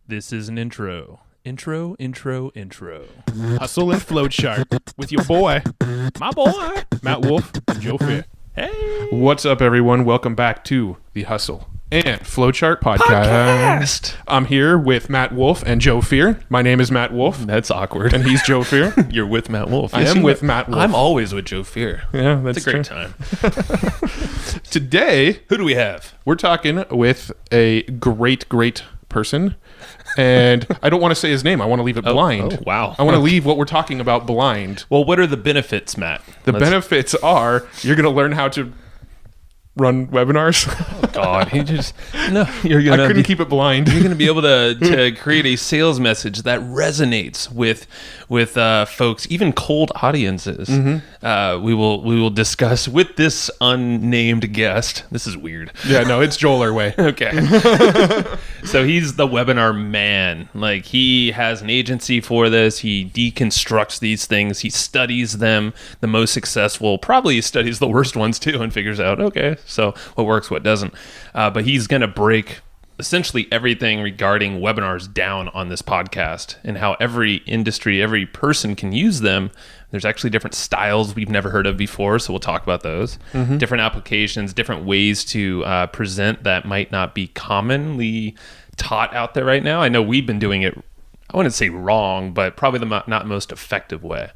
This is an intro. Intro. Hustle and Flowchart with your boy, My boy. Matt Wolf and Joe Fair. Hey. What's up, everyone? Welcome back to the Hustle and Flowchart podcast. I'm here with Matt Wolf and Joe Fear. My name is Matt Wolf. That's awkward. And he's Joe Fear. You're with Matt Wolf. I am with Matt Wolf. I'm always with Joe Fear. Yeah, that's It's a great true. time. Today, Who do we have? we're talking with a great person. And I don't want to say his name. I want to leave it blind. Oh, wow. I want to leave what we're talking about blind. Well, what are the benefits, Matt? The benefits are you're going to learn how to run webinars. God, you're I gonna couldn't keep it blind. You're gonna be able to create a sales message that resonates with folks, even cold audiences. We will discuss with this unnamed guest. This is weird. Yeah, no, it's Joel Erway. Okay. So he's the webinar man. Like, he has an agency for this. He deconstructs these things. He studies them. The most successful probably studies the worst ones too and figures out, okay, so what works, what doesn't. But he's going to break essentially everything regarding webinars down on this podcast and how every industry, every person can use them. There's actually different styles we've never heard of before, so we'll talk about those. Different applications, different ways to present that might not be commonly taught out there right now. I know we've been doing it, I wouldn't say wrong, but probably the not most effective way.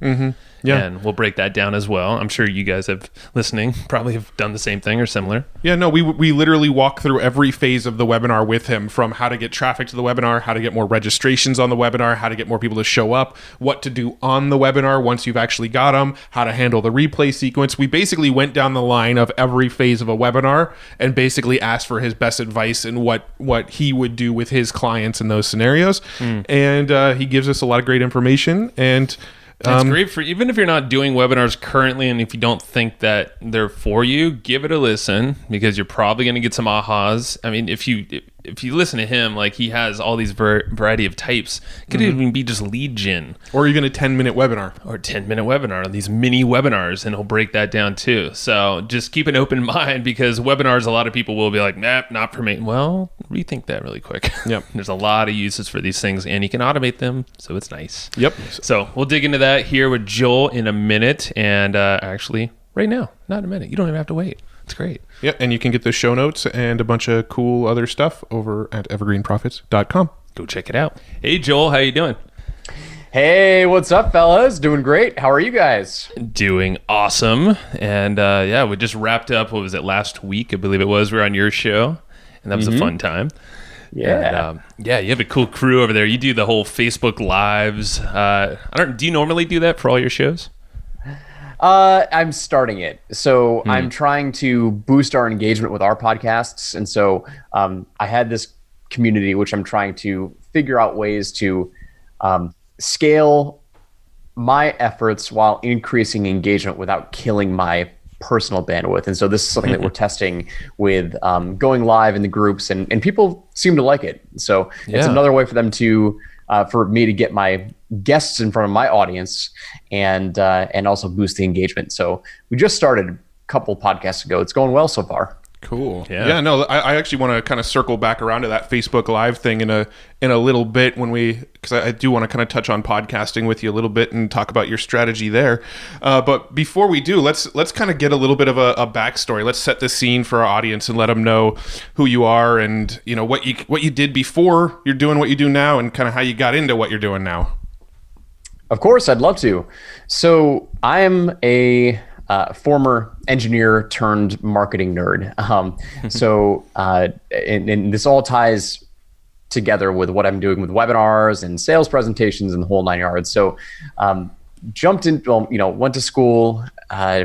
Yeah. And we'll break that down as well. I'm sure you guys listening probably have done the same thing or similar. Yeah, no, we literally walk through every phase of the webinar with him, from how to get traffic to the webinar, how to get more registrations on the webinar, how to get more people to show up, what to do on the webinar once you've actually got them, how to handle the replay sequence. We basically went down the line of every phase of a webinar and basically asked for his best advice and what he would do with his clients in those scenarios. And he gives us a lot of great information. And it's great for, even if you're not doing webinars currently, and if you don't think that they're for you, give it a listen, because you're probably going to get some ahas. I mean, if you listen to him, like, he has all these variety of types. It could even be just lead gen, or even a 10-minute webinar, or a 10-minute webinar, these mini webinars, and he'll break that down too. So just keep an open mind, because webinars, a lot of people will be like, nah, not for me. Well, rethink that really quick. Yep. There's a lot of uses for these things, and you can automate them, so it's nice. Yep. So we'll dig into that here with Joel in a minute, and actually right now, not in a minute. You don't even have to wait. It's great. Yeah, and you can get the show notes and a bunch of cool other stuff over at evergreenprofits.com. Go check it out. Hey, Joel, how you doing? Hey, what's up, fellas? Doing great. How are you guys? Doing awesome. And yeah, we just wrapped up, what was it, last week, I believe it was. We were on your show, and that was a fun time. Yeah. And, yeah, you have a cool crew over there. You do the whole Facebook Lives. Do you normally do that for all your shows? I'm starting it. So I'm trying to boost our engagement with our podcasts. And so I had this community, which I'm trying to figure out ways to scale my efforts while increasing engagement without killing my personal bandwidth. And so this is something that we're testing with going live in the groups, and people seem to like it. So it's another way for them to, for me to get my guests in front of my audience and also boost the engagement. So we just started a couple podcasts ago. It's going well so far. Cool. Yeah, no, I actually want to kind of circle back around to that Facebook Live thing in a little bit, because I do want to kind of touch on podcasting with you a little bit and talk about your strategy there. But before we do, let's kind of get a little bit of a backstory. Let's set the scene for our audience and let them know who you are, and what you did before you're doing what you do now, and kind of how you got into what you're doing now. Of course, I'd love to. So I'm a former engineer turned marketing nerd. And this all ties together with what I'm doing with webinars and sales presentations and the whole 9 yards. So jumped in, went to school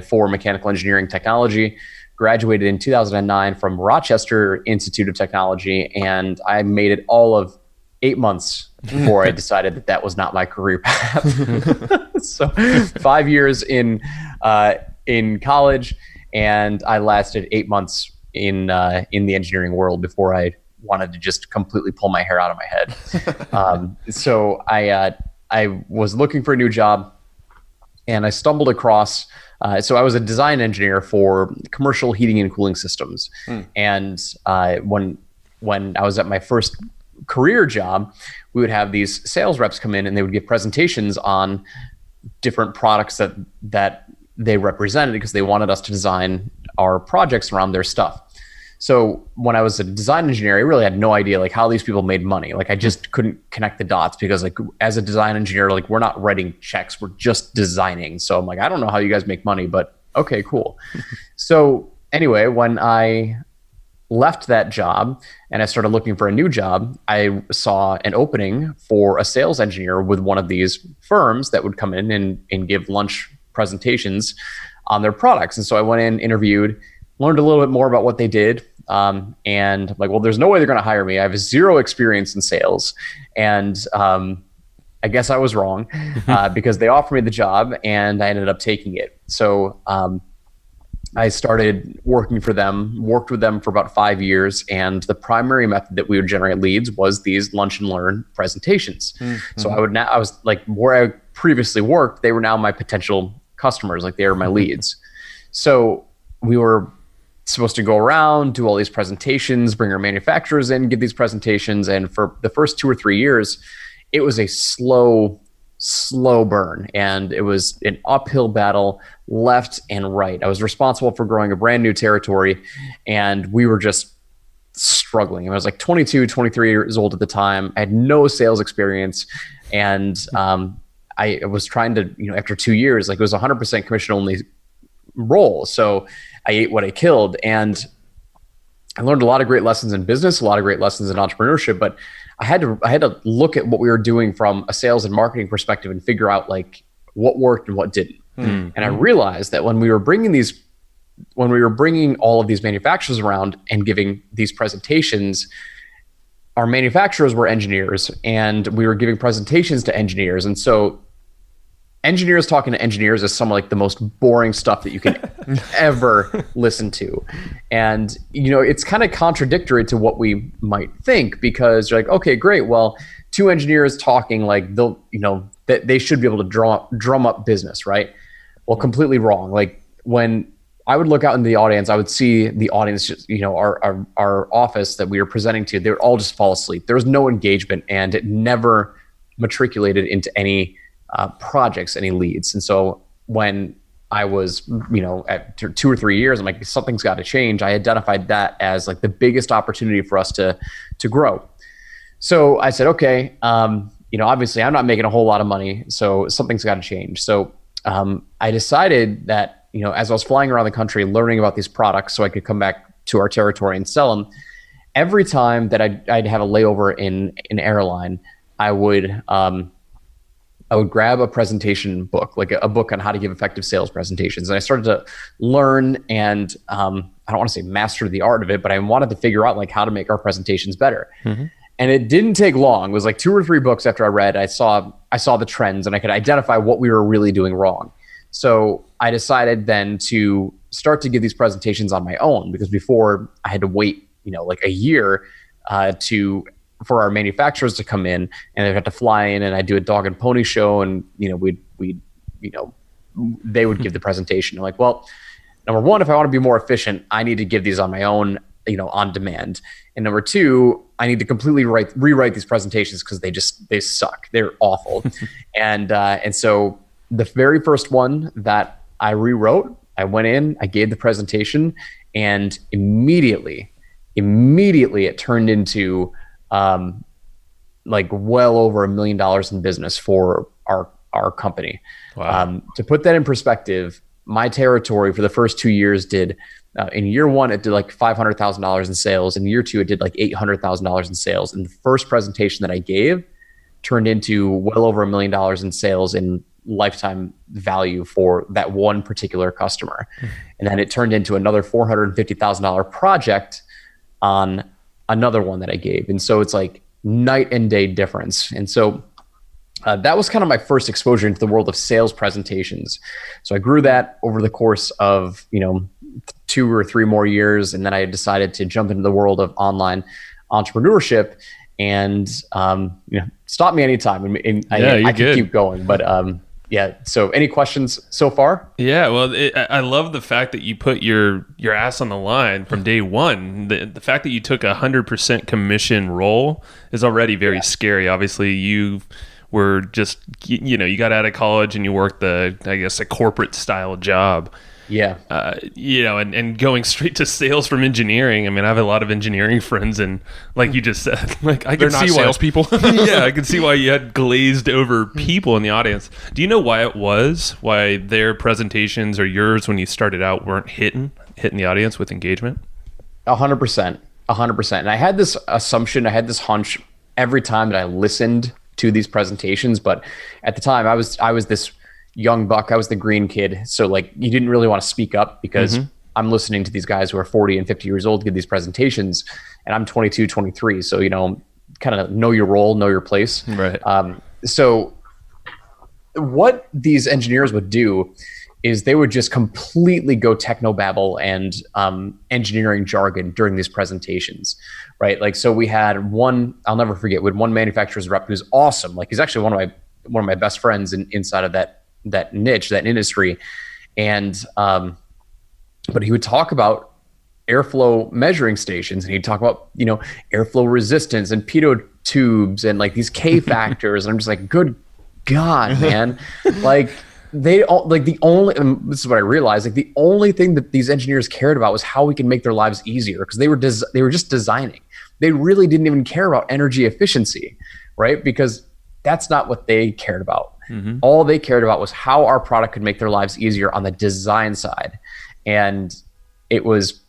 for mechanical engineering technology, graduated in 2009 from Rochester Institute of Technology, and I made it all of 8 months before I decided that was not my career path. So 5 years in college, and I lasted 8 months in the engineering world before I wanted to just completely pull my hair out of my head. So I was looking for a new job, and I stumbled across. So I was a design engineer for commercial heating and cooling systems, and when I was at my first career job, we would have these sales reps come in and they would give presentations on different products that they represented because they wanted us to design our projects around their stuff. So when I was a design engineer, I really had no idea like how these people made money. Like I just couldn't connect the dots because like as a design engineer, like we're not writing checks, we're just designing. So I'm like, I don't know how you guys make money, but okay, cool. So anyway, when I left that job and I started looking for a new job, I saw an opening for a sales engineer with one of these firms that would come in and give lunch presentations on their products. And so I went in, interviewed, learned a little bit more about what they did. And I'm like, well, there's no way they're going to hire me. I have zero experience in sales. And I guess I was wrong because they offered me the job and I ended up taking it. So I started working for them, worked with them for about 5 years. And the primary method that we would generate leads was these lunch and learn presentations. Mm-hmm. So I was like, where I previously worked, they were now my potential customers, like they were my leads. So we were supposed to go around, do all these presentations, bring our manufacturers in, give these presentations. And for the first 2 or 3 years, it was a slow burn. And it was an uphill battle left and right. I was responsible for growing a brand new territory and we were just struggling. I was like 22, 23 years old at the time. I had no sales experience. And I was trying to, after 2 years, like it was 100% commission only role. So I ate what I killed. And I learned a lot of great lessons in business, a lot of great lessons in entrepreneurship, but I had to look at what we were doing from a sales and marketing perspective and figure out like what worked and what didn't. Mm-hmm. And I realized that when we were bringing all of these manufacturers around and giving these presentations, our manufacturers were engineers and we were giving presentations to engineers. And so engineers talking to engineers is some of like the most boring stuff that you can ever listen to. And, it's kind of contradictory to what we might think because you're like, okay, great. Well, two engineers talking like that they should be able to drum up business, right? Well, completely wrong. Like when I would look out in the audience, I would see the audience, just, our office that we were presenting to, they would all just fall asleep. There was no engagement and it never matriculated into any projects, any leads. And so when I was, at 2 or 3 years, I'm like, something's got to change. I identified that as like the biggest opportunity for us to grow. So I said, okay, obviously I'm not making a whole lot of money, so something's got to change. So I decided that, as I was flying around the country learning about these products so I could come back to our territory and sell them, every time that I'd have a layover in an airline, I would grab a presentation book, like a book on how to give effective sales presentations. And I started to learn and I don't want to say master the art of it, but I wanted to figure out like how to make our presentations better. Mm-hmm. And it didn't take long. It was like 2 or 3 books after I read, I saw the trends and I could identify what we were really doing wrong. So I decided then to start to give these presentations on my own because before I had to wait, like a year for our manufacturers to come in and they'd have to fly in and I'd do a dog and pony show and, they would give the presentation. I'm like, well, number one, if I want to be more efficient, I need to give these on my own, on demand. And number two, I need to completely rewrite these presentations because they suck. They're awful. And so the very first one that I rewrote, I went in, I gave the presentation and immediately it turned into like well over $1 million in business for our company. Wow. To put that in perspective, my territory for the first 2 years did, in year one, it did like $500,000 in sales. In year two, it did like $800,000 in sales. And the first presentation that I gave turned into well over $1 million in sales in lifetime value for that one particular customer. And then it turned into another $450,000 project on another one that I gave. And so it's like night and day difference. And so that was kind of my first exposure into the world of sales presentations. So I grew that over the course of, 2 or 3 more years. And then I decided to jump into the world of online entrepreneurship and, stop me anytime. And I can keep going, but Yeah. So any questions so far? Yeah, well, I love the fact that you put your ass on the line from day one. The fact that you took 100% commission role is already very scary. Obviously, you were just, you got out of college and you worked a corporate style job. Yeah. And going straight to sales from engineering. I mean, I have a lot of engineering friends, and like you just said, like I They're can not see why salespeople. yeah, I can see why you had glazed over people in the audience. Do you know why why their presentations or yours when you started out weren't hitting the audience with engagement? 100%. 100%. And I had this assumption, I had this hunch every time that I listened to these presentations, but at the time I was this young buck. I was the green kid. So like you didn't really want to speak up because I'm listening to these guys who are 40 and 50 years old give these presentations, and I'm 22, 23. So, kind of know your role, know your place. Right. So what these engineers would do is they would just completely go technobabble and engineering jargon during these presentations, right? Like, so we had one, I'll never forget, we had one manufacturer's rep who's awesome. Like he's actually one of my best friends inside of that niche, that industry. And, but he would talk about airflow measuring stations, and he'd talk about, airflow resistance and pitot tubes and like these K factors. And I'm just like, good God, man. Like this is what I realized, like the only thing that these engineers cared about was how we can make their lives easier, because they were just designing. They really didn't even care about energy efficiency, right? Because that's not what they cared about. All they cared about was how our product could make their lives easier on the design side. And it was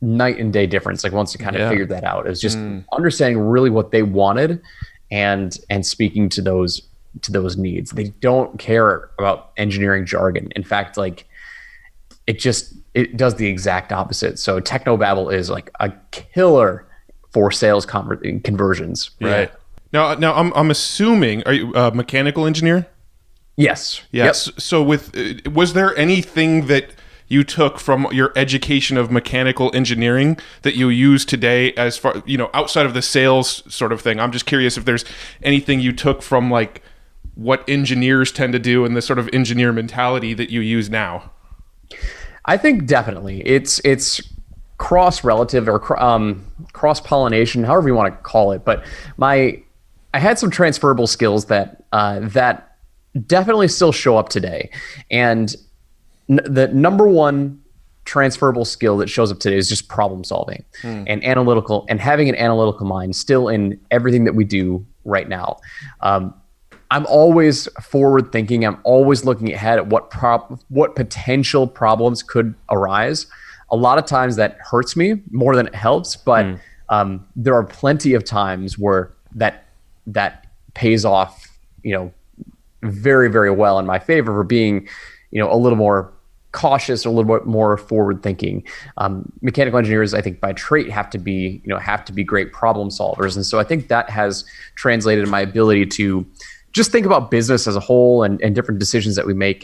night and day difference. Like once you kind of figured that out, it was just understanding really what they wanted and speaking to those needs. They don't care about engineering jargon. In fact, like it does the exact opposite. So technobabble is like a killer for sales conversions. Right. Now I'm assuming, are you a mechanical engineer? Yes. Yes. Yep. So was there anything that you took from your education of mechanical engineering that you use today as far, outside of the sales sort of thing? I'm just curious if there's anything you took from like what engineers tend to do and the sort of engineer mentality that you use now. I think definitely it's cross-relative or cross-pollination, however you want to call it. But I had some transferable skills that definitely still show up today. And the number one transferable skill that shows up today is just problem solving and analytical, and having an analytical mind still in everything that we do right now. I'm always forward thinking. I'm always looking ahead at what potential problems could arise. A lot of times that hurts me more than it helps, but there are plenty of times where that pays off, very, very well in my favor for being, a little more cautious, a little bit more forward thinking. Mechanical engineers, I think by trait have to be great problem solvers. And so I think that has translated in my ability to just think about business as a whole and different decisions that we make.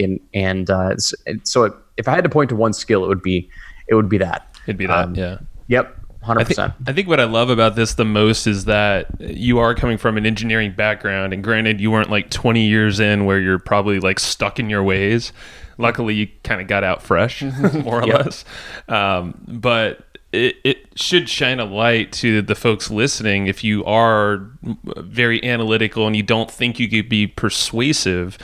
So if I had to point to one skill, it would be that. It'd be that. Yeah. Yep. 100%. I think what I love about this the most is that you are coming from an engineering background, and granted you weren't like 20 years in where you're probably like stuck in your ways. Luckily you kind of got out fresh, more or less. But it should shine a light to the folks listening. If you are very analytical and you don't think you could be persuasive,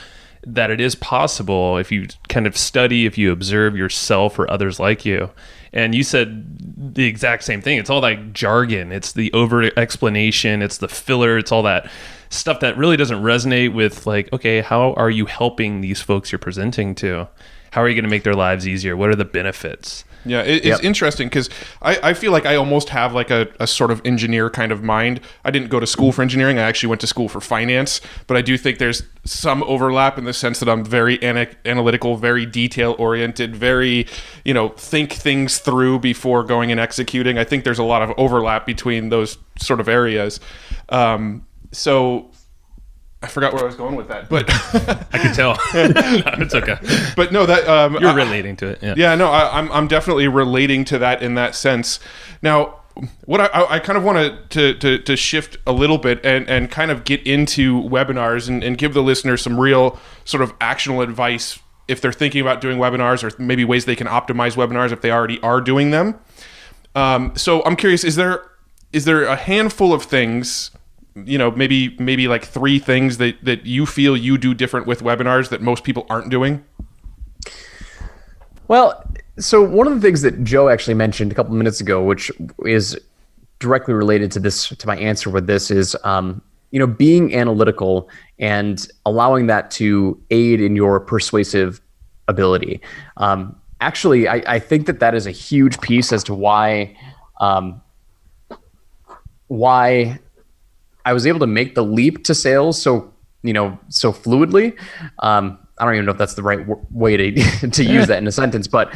that it is possible if you kind of study, if you observe yourself or others like you. And you said the exact same thing. It's all that jargon. It's the over explanation. It's the filler. It's all that stuff that really doesn't resonate with like, okay, how are you helping these folks you're presenting to? How are you going to make their lives easier? What are the benefits? Yeah, it's interesting because I feel like I almost have like a sort of engineer kind of mind. I didn't go to school for engineering. I actually went to school for finance, but I do think there's some overlap in the sense that I'm very analytical, very detail oriented, very, think things through before going and executing. I think there's a lot of overlap between those sort of areas. So I forgot where I was going with that, but I can tell. No, it's okay. But no, that you're relating to it. Yeah. Yeah. No, I'm definitely relating to that in that sense. Now, what I kind of want to shift a little bit and kind of get into webinars and give the listeners some real sort of actionable advice if they're thinking about doing webinars, or maybe ways they can optimize webinars if they already are doing them. So I'm curious, is there a handful of things, maybe like 3 things that you feel you do different with webinars that most people aren't doing? Well, so one of the things that Joe actually mentioned a couple minutes ago, which is directly related to my answer with this, is being analytical and allowing that to aid in your persuasive ability. Actually, I think that is a huge piece as to why I was able to make the leap to sales so fluidly. I don't even know if that's the right way to use that in a sentence, but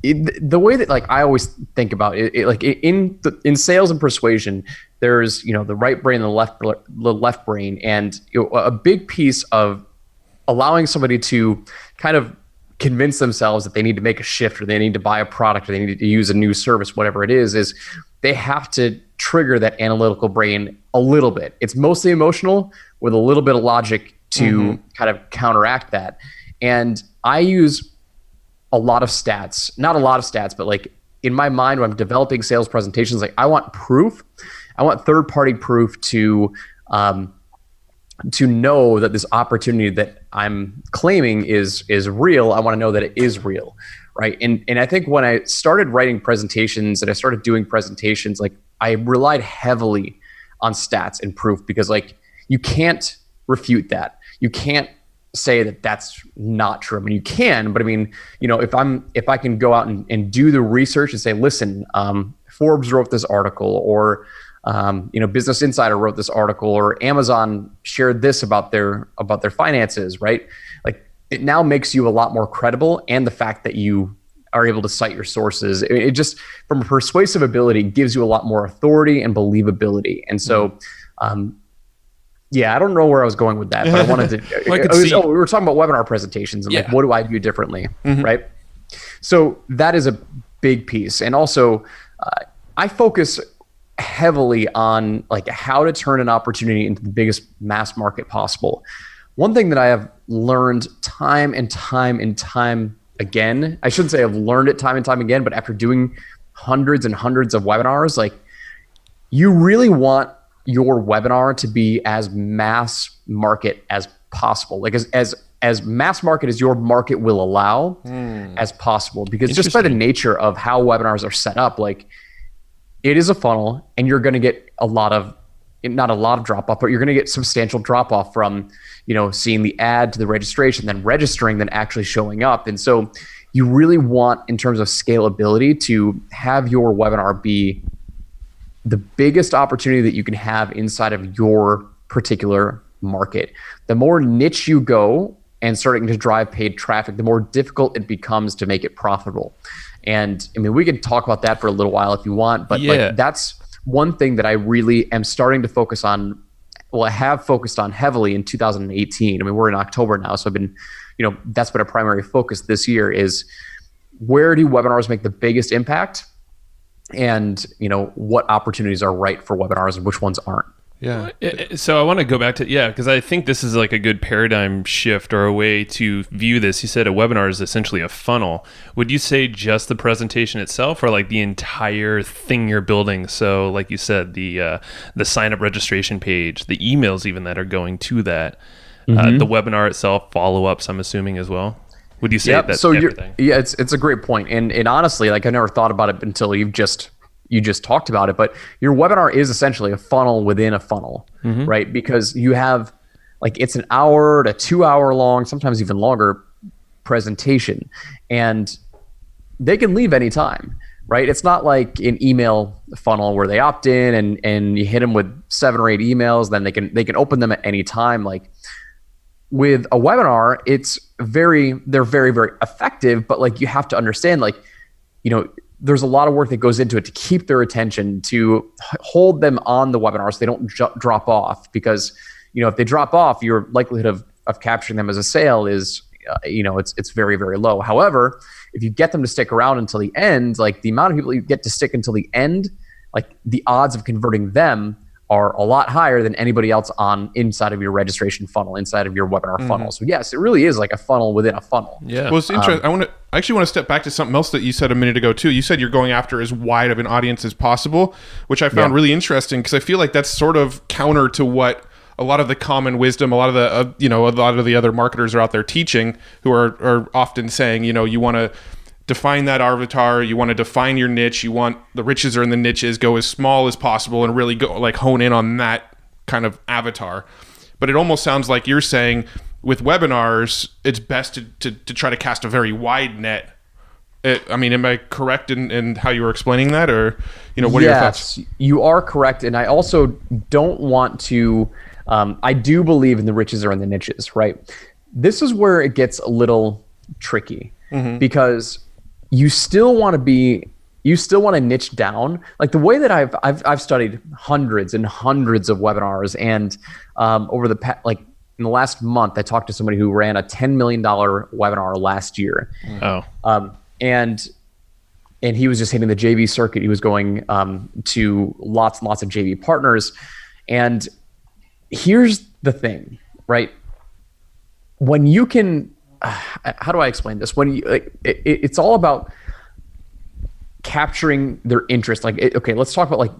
the way that I always think about it, in sales and persuasion, there's the right brain and the left brain, and a big piece of allowing somebody to kind of convince themselves that they need to make a shift, or they need to buy a product, or they need to use a new service, whatever it is they have to trigger that analytical brain a little bit. It's mostly emotional with a little bit of logic to kind of counteract that. And I use a lot of stats, not a lot of stats, but in my mind when I'm developing sales presentations, I want proof. I want third-party proof to know that this opportunity that I'm claiming is real. I want to know that it is real, right? And I think when I started writing presentations and I started doing presentations, I relied heavily on stats and proof, because you can't refute that. You can't say that that's not true. I mean, you can, but I mean, if I can go out and do the research and say, listen, Forbes wrote this article, or Business Insider wrote this article, or Amazon shared this about their finances, right? It now makes you a lot more credible, and the fact that you are able to cite your sources, it just, from a persuasive ability, gives you a lot more authority and believability. And so, I don't know where I was going with that, but I wanted to. We were talking about webinar presentations and what do I do differently, right? So that is a big piece, and also I focus heavily on how to turn an opportunity into the biggest mass market possible. One thing that I have learned time and time and time again, I shouldn't say I've learned it time and time again, but after doing hundreds and hundreds of webinars, you really want your webinar to be as mass market as possible, as mass market as your market will allow as possible, because just by the nature of how webinars are set up, it is a funnel, and you're going to get not a lot of drop off, but you're going to get substantial drop off from seeing the ad to the registration, then registering, then actually showing up. And so you really want, in terms of scalability, to have your webinar be the biggest opportunity that you can have inside of your particular market. The more niche you go and starting to drive paid traffic, the more difficult it becomes to make it profitable. And I mean, we can talk about that for a little while if you want, but that's one thing that I really am starting to focus on. Well, I have focused on heavily in 2018. I mean, we're in October now, so I've been, that's been a primary focus this year, is where do webinars make the biggest impact? And what opportunities are right for webinars and which ones aren't. Yeah. So I want to go back to, because I think this is a good paradigm shift, or a way to view this. You said a webinar is essentially a funnel. Would you say just the presentation itself, or the entire thing you're building? So like you said, the sign up registration page, the emails even that are going to that, the webinar itself, follow-ups, I'm assuming as well. Would you say that's everything? It's a great point. And honestly, I never thought about it until you just talked about it, but your webinar is essentially a funnel within a funnel, right? Because you have it's an hour to 2 hour long, sometimes even longer presentation, and they can leave anytime, right? It's not like an email funnel where they opt in and you hit them with 7 or 8 emails, then they can open them at any time. With a webinar, they're very, very effective, but you have to understand, there's a lot of work that goes into it to keep their attention, to hold them on the webinar so they don't drop off, because if they drop off, your likelihood of capturing them as a sale is it's very, very low. However, if you get them to stick around until the end, like the amount of people you get to stick until the end, like the odds of converting them are a lot higher than anybody else on inside of your registration funnel, inside of your webinar funnel. So yes, it really is like a funnel within a funnel. Yeah. Well, it's interesting. I actually want to step back to something else that you said a minute ago too. You said you're going after as wide of an audience as possible, which I found really interesting because I feel like that's sort of counter to what a lot of the common wisdom, a lot of the a lot of the other marketers are out there teaching, who are often saying, you want to define that avatar, you want to define your niche, you want the riches are in the niches, go as small as possible and really go like hone in on that kind of avatar. But it almost sounds like you're saying with webinars, it's best to try to cast a very wide net. Am I correct in how you were explaining that, or what are your thoughts? Yes, you are correct, and I also don't want to. I do believe in the riches are in the niches, right? This is where it gets a little tricky because you still want to niche down. Like the way that I've studied hundreds and hundreds of webinars, and over the in the last month, I talked to somebody who ran a $10 million webinar last year. And he was just hitting the JV circuit. He was going to lots and lots of JV partners. And here's the thing, right? When you can, how do I explain this? When it's all about capturing their interest. Let's talk about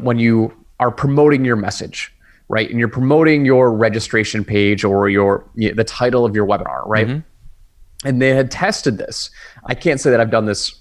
when you are promoting your message, right? And you're promoting your registration page or the title of your webinar, right? And they had tested this. I can't say that I've done this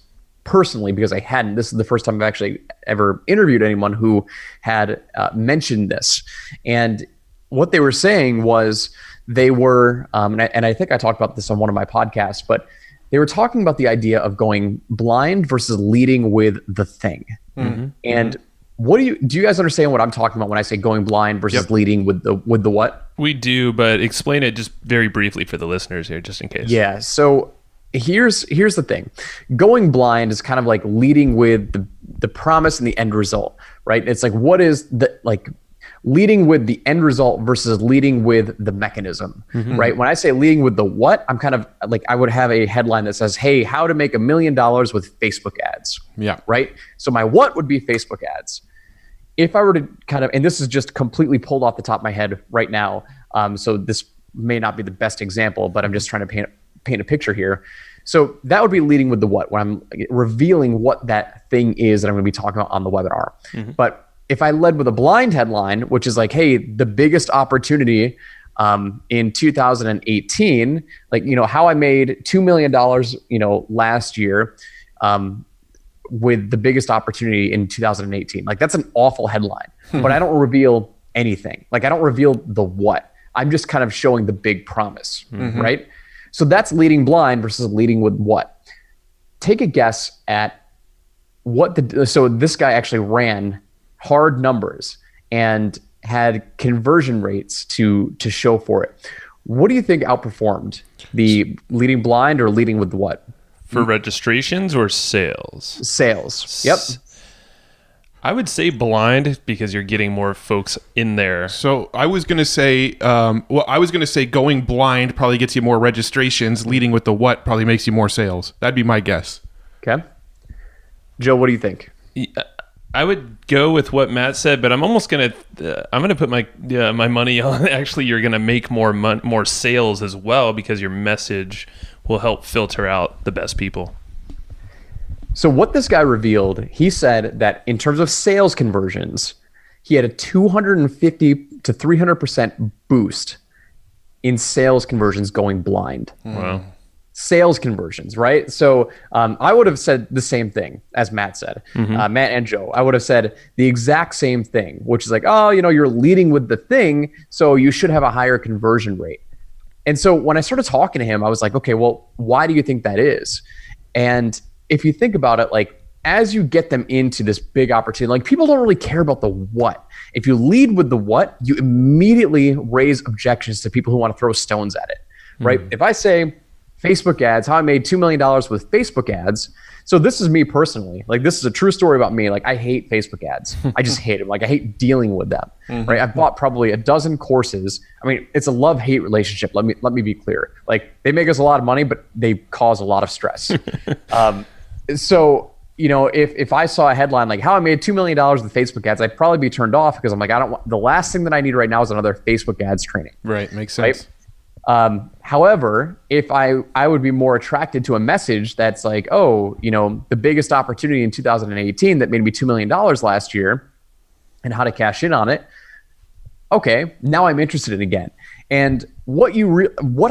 personally because I hadn't. This is the first time I've actually ever interviewed anyone who had mentioned this. And what they were saying was they were, and I think I talked about this on one of my podcasts, but they were talking about the idea of going blind versus leading with the thing. And do you guys understand what I'm talking about when I say going blind versus leading with the what? We do, but explain it just very briefly for the listeners here, just in case. Yeah. So here's the thing. Going blind is kind of like leading with the promise and the end result, right? It's like, what is leading with the end result versus leading with the mechanism, right? When I say leading with the what, I'm kind of like, I would have a headline that says, hey, how to make $1 million with Facebook ads. Yeah. Right. So my what would be Facebook ads. If I were to kind of, and this is just completely pulled off the top of my head right now, so this may not be the best example, but I'm just trying to paint a picture here. So that would be leading with the what, when I'm revealing what that thing is that I'm going to be talking about on the webinar. But if I led with a blind headline, which is like, hey, the biggest opportunity in 2018, how I made $2 million, last year, with the biggest opportunity in 2018. Like that's an awful headline, but I don't reveal anything. Like I don't reveal the what. I'm just kind of showing the big promise, right? So that's leading blind versus leading with what. Take a guess at so this guy actually ran hard numbers and had conversion rates to show for it. What do you think outperformed, the leading blind or leading with what? For registrations or sales? Sales. Yep. I would say blind because you're getting more folks in there. So I was going to say, going blind probably gets you more registrations. Leading with the what probably makes you more sales. That'd be my guess. Okay. Joe, what do you think? I would go with what Matt said, but I'm almost gonna put my money on actually you're gonna make more sales as well because your message will help filter out the best people. So what this guy revealed, he said that in terms of sales conversions, he had a 250 to 300% boost in sales conversions going blind. Wow. Sales conversions, right? So I would have said the same thing as Matt said, Matt and Joe. I would have said the exact same thing, which is like, you're leading with the thing, so you should have a higher conversion rate. And so when I started talking to him, I was like, okay, well, why do you think that is? And if you think about it, like as you get them into this big opportunity, like people don't really care about the what. If you lead with the what, you immediately raise objections to people who want to throw stones at it, right? If I say, Facebook ads, how I made $2 million with Facebook ads. So this is me personally. Like, this is a true story about me. Like, I hate Facebook ads. I just hate them. Like, I hate dealing with them, right? I've bought probably a dozen courses. I mean, it's a love-hate relationship. Let me be clear. Like, they make us a lot of money, but they cause a lot of stress. So, you know, if I saw a headline like how I made $2 million with Facebook ads, I'd probably be turned off because I'm like, I don't want, the last thing that I need right now is another Facebook ads training. Right. Makes sense. Right? However, if I would be more attracted to a message that's like, oh, you know, the biggest opportunity in 2018 that made me $2 million last year and how to cash in on it. Okay, now I'm interested in it again. And what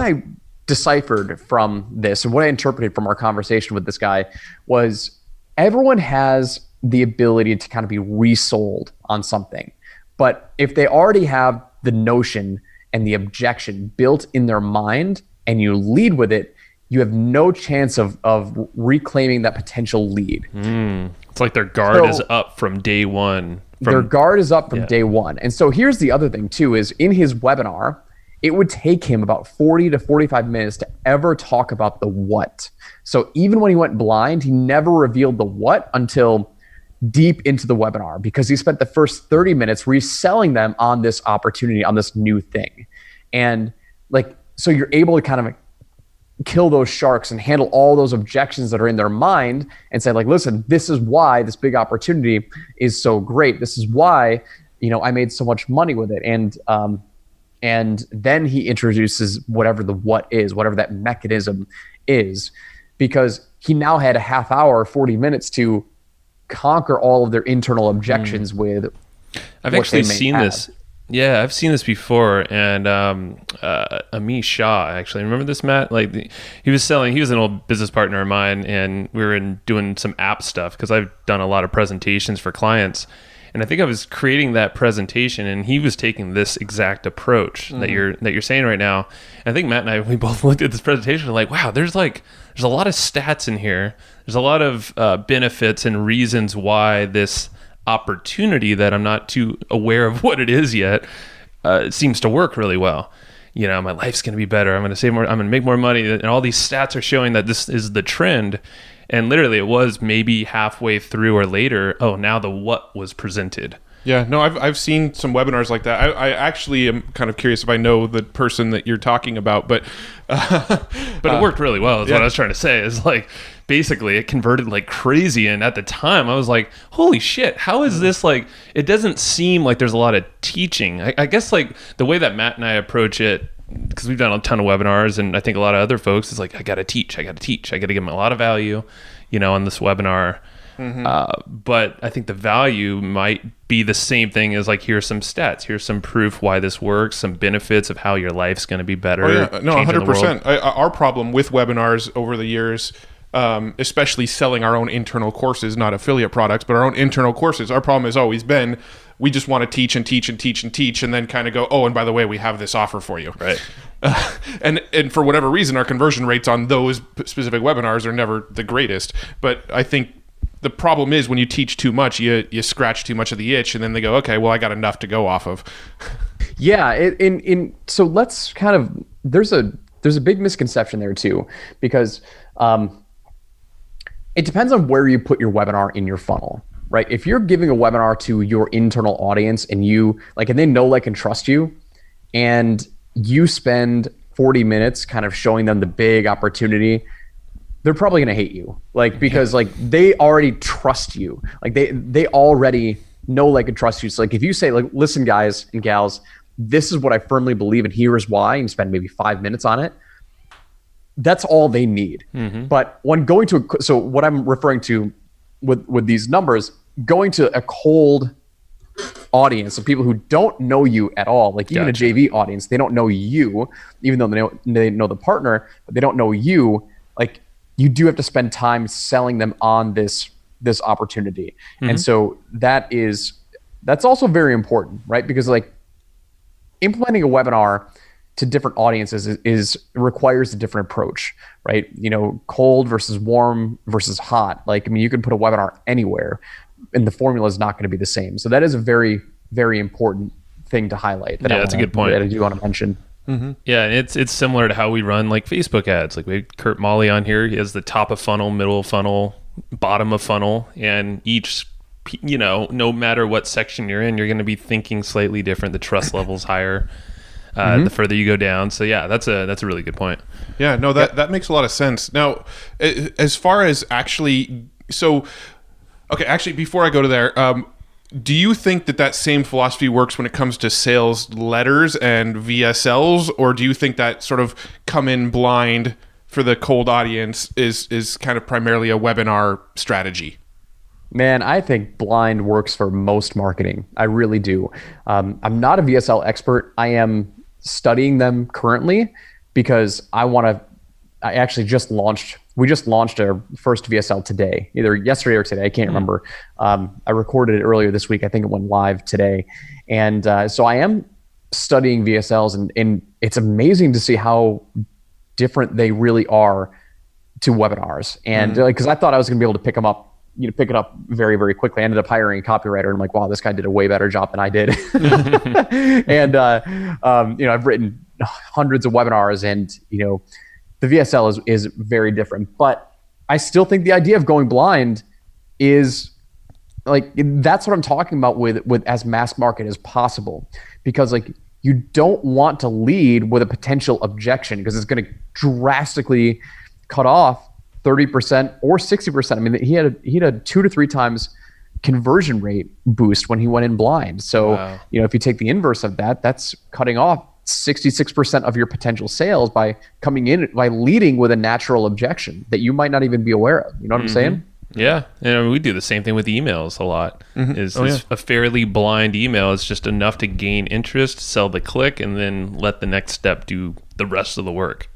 I deciphered from this and what I interpreted from our conversation with this guy was everyone has the ability to kind of be resold on something. But if they already have the notion and the objection built in their mind and you lead with it, you have no chance of reclaiming that potential lead. It's like their guard is up from day one. Their guard is up from day one. And so here's the other thing too, is in his webinar, it would take him about 40 to 45 minutes to ever talk about the what. So even when he went blind, he never revealed the what until deep into the webinar, because he spent the first 30 minutes reselling them on this opportunity, on this new thing. And like, so you're able to kind of kill those sharks and handle all those objections that are in their mind and say like, listen, this is why this big opportunity is so great. This is why, you know, I made so much money with it. And then he introduces whatever the what is, whatever that mechanism is, because he now had a half hour, 40 minutes to conquer all of their internal objections with. I've actually seen this. Yeah, I've seen this before. And Amish Shah, actually, remember this, Matt? Like he was an old business partner of mine, and we were doing some app stuff because I've done a lot of presentations for clients. And I think I was creating that presentation, and he was taking this exact approach that you're saying right now. And I think Matt and we both looked at this presentation and like, wow, there's a lot of stats in here. There's a lot of benefits and reasons why this opportunity that I'm not too aware of what it is yet seems to work really well. You know, my life's going to be better. I'm going to save more. I'm going to make more money. And all these stats are showing that this is the trend. And literally it was maybe halfway through or later, oh, now the what was presented. Yeah, no, I've seen some webinars like that. I actually am kind of curious if I know the person that you're talking about, but it worked really well. Is what I was trying to say. Is like basically it converted like crazy, and at the time I was like, holy shit, how is this like? It doesn't seem like there's a lot of teaching. I guess like the way that Matt and I approach it, because we've done a ton of webinars, and I think a lot of other folks is like, I got to teach. I got to give them a lot of value, you know, on this webinar. But I think the value might be the same thing as like, here's some stats, here's some proof why this works, some benefits of how your life's going to be better. Oh, yeah. No, 100%. Our problem with webinars over the years, especially selling our own internal courses, not affiliate products, but our own internal courses, our problem has always been, we just want to teach and teach and teach and teach, and then kind of go, oh, and by the way, we have this offer for you. Right. And for whatever reason, our conversion rates on those specific webinars are never the greatest. But I think the problem is when you teach too much, you scratch too much of the itch, and then they go, okay, well, I got enough to go off of. Yeah. So let's kind of, there's a big misconception there too, because it depends on where you put your webinar in your funnel. Right? If you're giving a webinar to your internal audience and and they know, like, and trust you, and you spend 40 minutes kind of showing them the big opportunity, they're probably going to hate you. Like, because like they already trust you. Like they already know, like, and trust you. So like if you say like, listen, guys and gals, this is what I firmly believe and here is why, and spend maybe 5 minutes on it, that's all they need. But when going to, so what I'm referring to with these numbers, going to a cold audience of people who don't know you at all, like even a JV audience, they don't know you, even though they know the partner, but they don't know you. Like, you do have to spend time selling them on this opportunity. And so that's also very important, right? Because like implementing a webinar to different audiences requires a different approach, right? You know, cold versus warm versus hot. Like, I mean, you can put a webinar anywhere and the formula is not going to be the same. So that is a very, very important thing to highlight. That's a good point. That I do want to mention. Yeah, and it's similar to how we run like Facebook ads. Like we have Kurt Molly on here. He has the top of funnel, middle of funnel, bottom of funnel, and each, no matter what section you're in, you're going to be thinking slightly different. The trust level's higher the further you go down. So yeah, that's a really good point. Yeah, no, that makes a lot of sense. Now, as far as actually, before I go to there, do you think that same philosophy works when it comes to sales letters and VSLs, or do you think that sort of come in blind for the cold audience is kind of primarily a webinar strategy? Man, I think blind works for most marketing. I really do. I'm not a VSL expert. I am studying them currently because we just launched our first VSL today, either yesterday or today. I can't remember. I recorded it earlier this week. I think it went live today. And so I am studying VSLs, and it's amazing to see how different they really are to webinars. And because I thought I was going to be able to pick it up very, very quickly. I ended up hiring a copywriter, and I'm like, wow, this guy did a way better job than I did. And, I've written hundreds of webinars, and, the VSL is very different, but I still think the idea of going blind is like, that's what I'm talking about with as mass market as possible, because like you don't want to lead with a potential objection because it's going to drastically cut off 30% or 60%. I mean, he had a 2 to 3 times conversion rate boost when he went in blind. So, wow. If you take the inverse of that, that's cutting off 66% of your potential sales by leading with a natural objection that you might not even be aware of. You know what I'm saying? Yeah. And we do the same thing with emails a lot. A fairly blind email is just enough to gain interest, sell the click, and then let the next step do the rest of the work.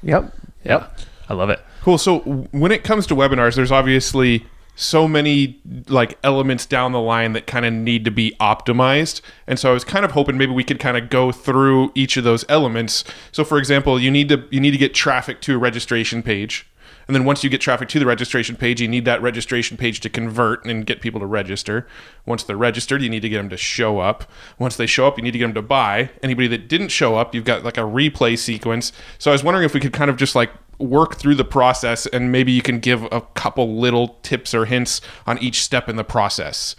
Yep. I love it. Cool. So when it comes to webinars, there's obviously so many like elements down the line that kind of need to be optimized. And so I was kind of hoping maybe we could kind of go through each of those elements. So for example, you need to get traffic to a registration page. And then once you get traffic to the registration page, you need that registration page to convert and get people to register. Once they're registered, you need to get them to show up. Once they show up, you need to get them to buy. Anybody that didn't show up, you've got like a replay sequence. So I was wondering if we could kind of just like work through the process, and maybe you can give a couple little tips or hints on each step in the process.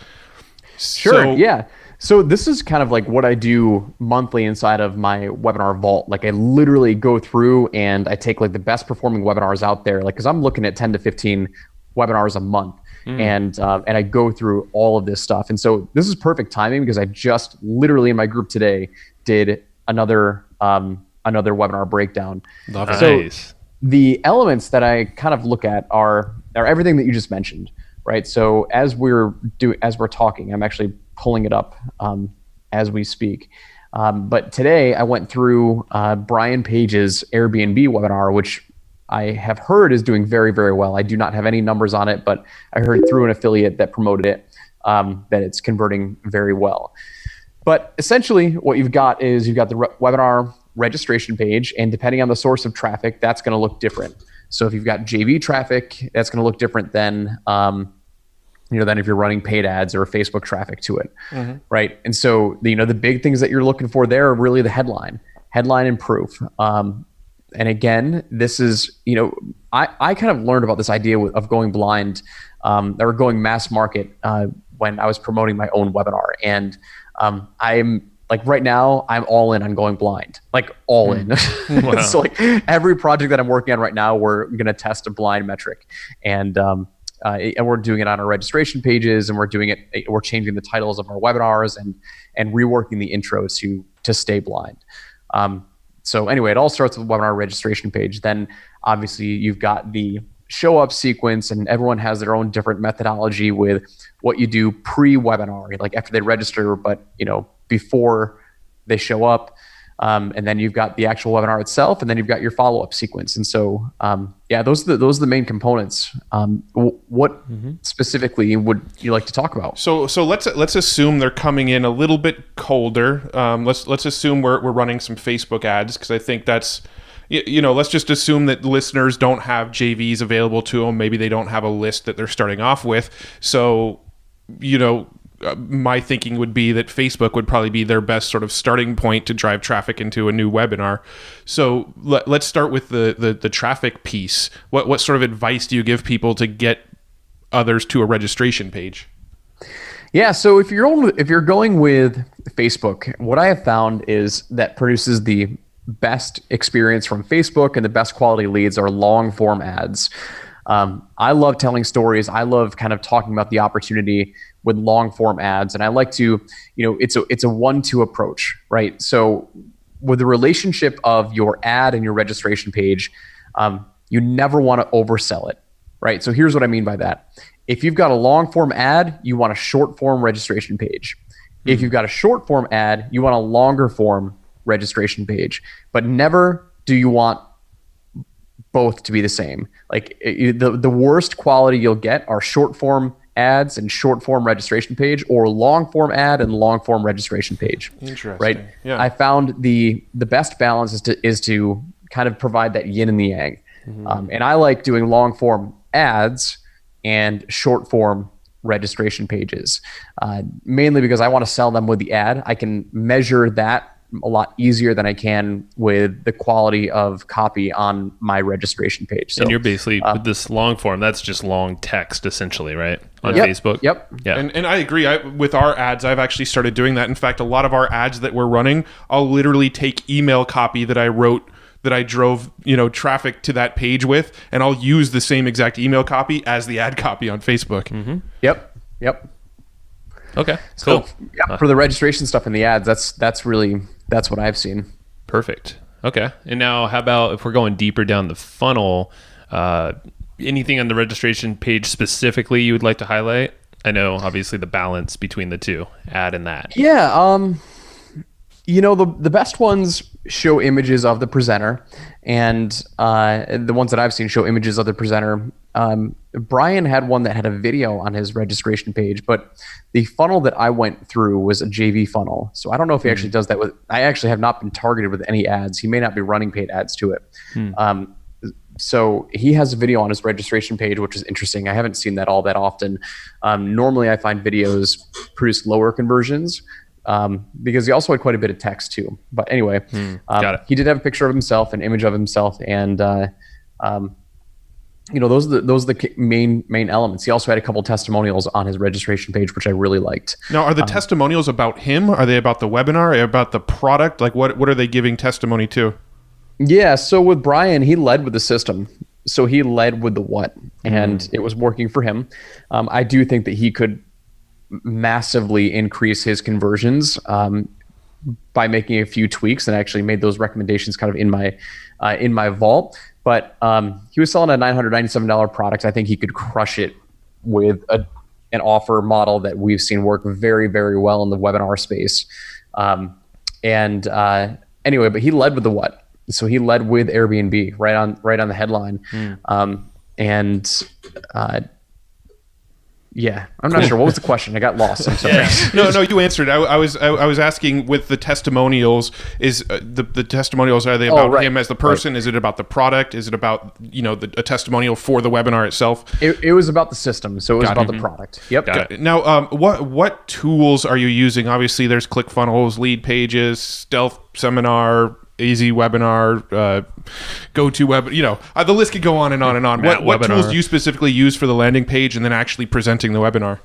Sure. Yeah. So this is kind of like what I do monthly inside of my webinar vault. Like I literally go through and I take like the best performing webinars out there, like, cause I'm looking at 10 to 15 webinars a month. And I go through all of this stuff. And so this is perfect timing because I just literally in my group today did another webinar breakdown. Love it. So Nice. The elements that I kind of look at are everything that you just mentioned, right? So as we're talking, I'm actually pulling it up as we speak. But today I went through Brian Page's Airbnb webinar, which I have heard is doing very, very well. I do not have any numbers on it, but I heard through an affiliate that promoted it that it's converting very well. But essentially what you've got the webinar registration page, and depending on the source of traffic, that's going to look different. So if you've got JV traffic, that's going to look different than than if you're running paid ads or Facebook traffic to it, right? And so the big things that you're looking for there are really the headline and proof. And again, this is I kind of learned about this idea of going blind or going mass market when I was promoting my own webinar, and I'm like right now, I'm all in on going blind, like all in. Wow. So like every project that I'm working on right now, we're going to test a blind metric, and we're doing it on our registration pages, and we're changing the titles of our webinars and reworking the intro to stay blind. So anyway, it all starts with webinar registration page. Then obviously you've got the show up sequence, and everyone has their own different methodology with what you do pre-webinar, like after they register, but before they show up. And then you've got the actual webinar itself, and then you've got your follow-up sequence. And so, those are the main components. What specifically would you like to talk about? So let's assume they're coming in a little bit colder. Let's assume we're running some Facebook ads, because I think that's, let's just assume that listeners don't have JVs available to them. Maybe they don't have a list that they're starting off with. So, my thinking would be that Facebook would probably be their best sort of starting point to drive traffic into a new webinar. So let's start with the traffic piece. What sort of advice do you give people to get others to a registration page? Yeah, so if you're going with Facebook, what I have found is that produces the best experience from Facebook and the best quality leads are long form ads. I love telling stories. I love kind of talking about the opportunity with long form ads, and I like to, it's a 1-2 approach, right? So with the relationship of your ad and your registration page, you never want to oversell it, right? So here's what I mean by that. If you've got a long form ad, you want a short form registration page. If you've got a short form ad, you want a longer form registration page, but never do you want both to be the same. Like the worst quality you'll get are short form ads and short form registration page, or long form ad and long form registration page. Interesting. Right? Yeah. I found the best balance is to kind of provide that yin and the yang. And I like doing long form ads and short form registration pages, mainly because I want to sell them with the ad. I can measure that a lot easier than I can with the quality of copy on my registration page. So, and you're basically with this long form, that's just long text essentially, right? On Yep, Facebook. Yep. Yeah. And I agree. With our ads, I've actually started doing that. In fact, a lot of our ads that we're running, I'll literally take email copy that I wrote, that I drove, traffic to that page with, and I'll use the same exact email copy as the ad copy on Facebook. Mm-hmm. Yep. Okay. Cool. So, yeah, for the registration stuff and the ads, that's what I've seen. Perfect. Okay. And now how about if we're going deeper down the funnel, anything on the registration page specifically you would like to highlight? I know obviously the balance between the two, ad and that. Yeah. The best ones show images of the presenter, and the ones that I've seen show images of the presenter. Brian had one that had a video on his registration page, but the funnel that I went through was a JV funnel. So I don't know if he actually does that I actually have not been targeted with any ads. He may not be running paid ads to it. So he has a video on his registration page, which is interesting. I haven't seen that all that often. Normally I find videos produce lower conversions, because he also had quite a bit of text too. But anyway, Got it. he did have a picture of himself, an image of himself, and those are the main elements. He also had a couple testimonials on his registration page, which I really liked. Now, are the testimonials about him? Are they about the webinar? Are they about the product? Like, what are they giving testimony to? Yeah, so with Brian, he led with the system. So he led with the what, and it was working for him. I do think that he could massively increase his conversions by making a few tweaks, and I actually made those recommendations kind of in my vault. But he was selling a $997 product. I think he could crush it with an offer model that we've seen work very, very well in the webinar space. Anyway, but he led with the what. So he led with Airbnb right on the headline. Yeah, I'm not sure. What was the question? I got lost. I'm sorry. No, you answered. I was asking with the testimonials. Is the testimonials, are they about him as the person? Right. Is it about the product? Is it about a testimonial for the webinar itself? It was about the system, so it was about the product. Yep. Got it. Now, what tools are you using? Obviously, there's ClickFunnels, Lead Pages, Stealth Seminar, Easy Webinar, GoToWebinar. The list could go on and on and on. What tools do you specifically use for the landing page and then actually presenting the webinar?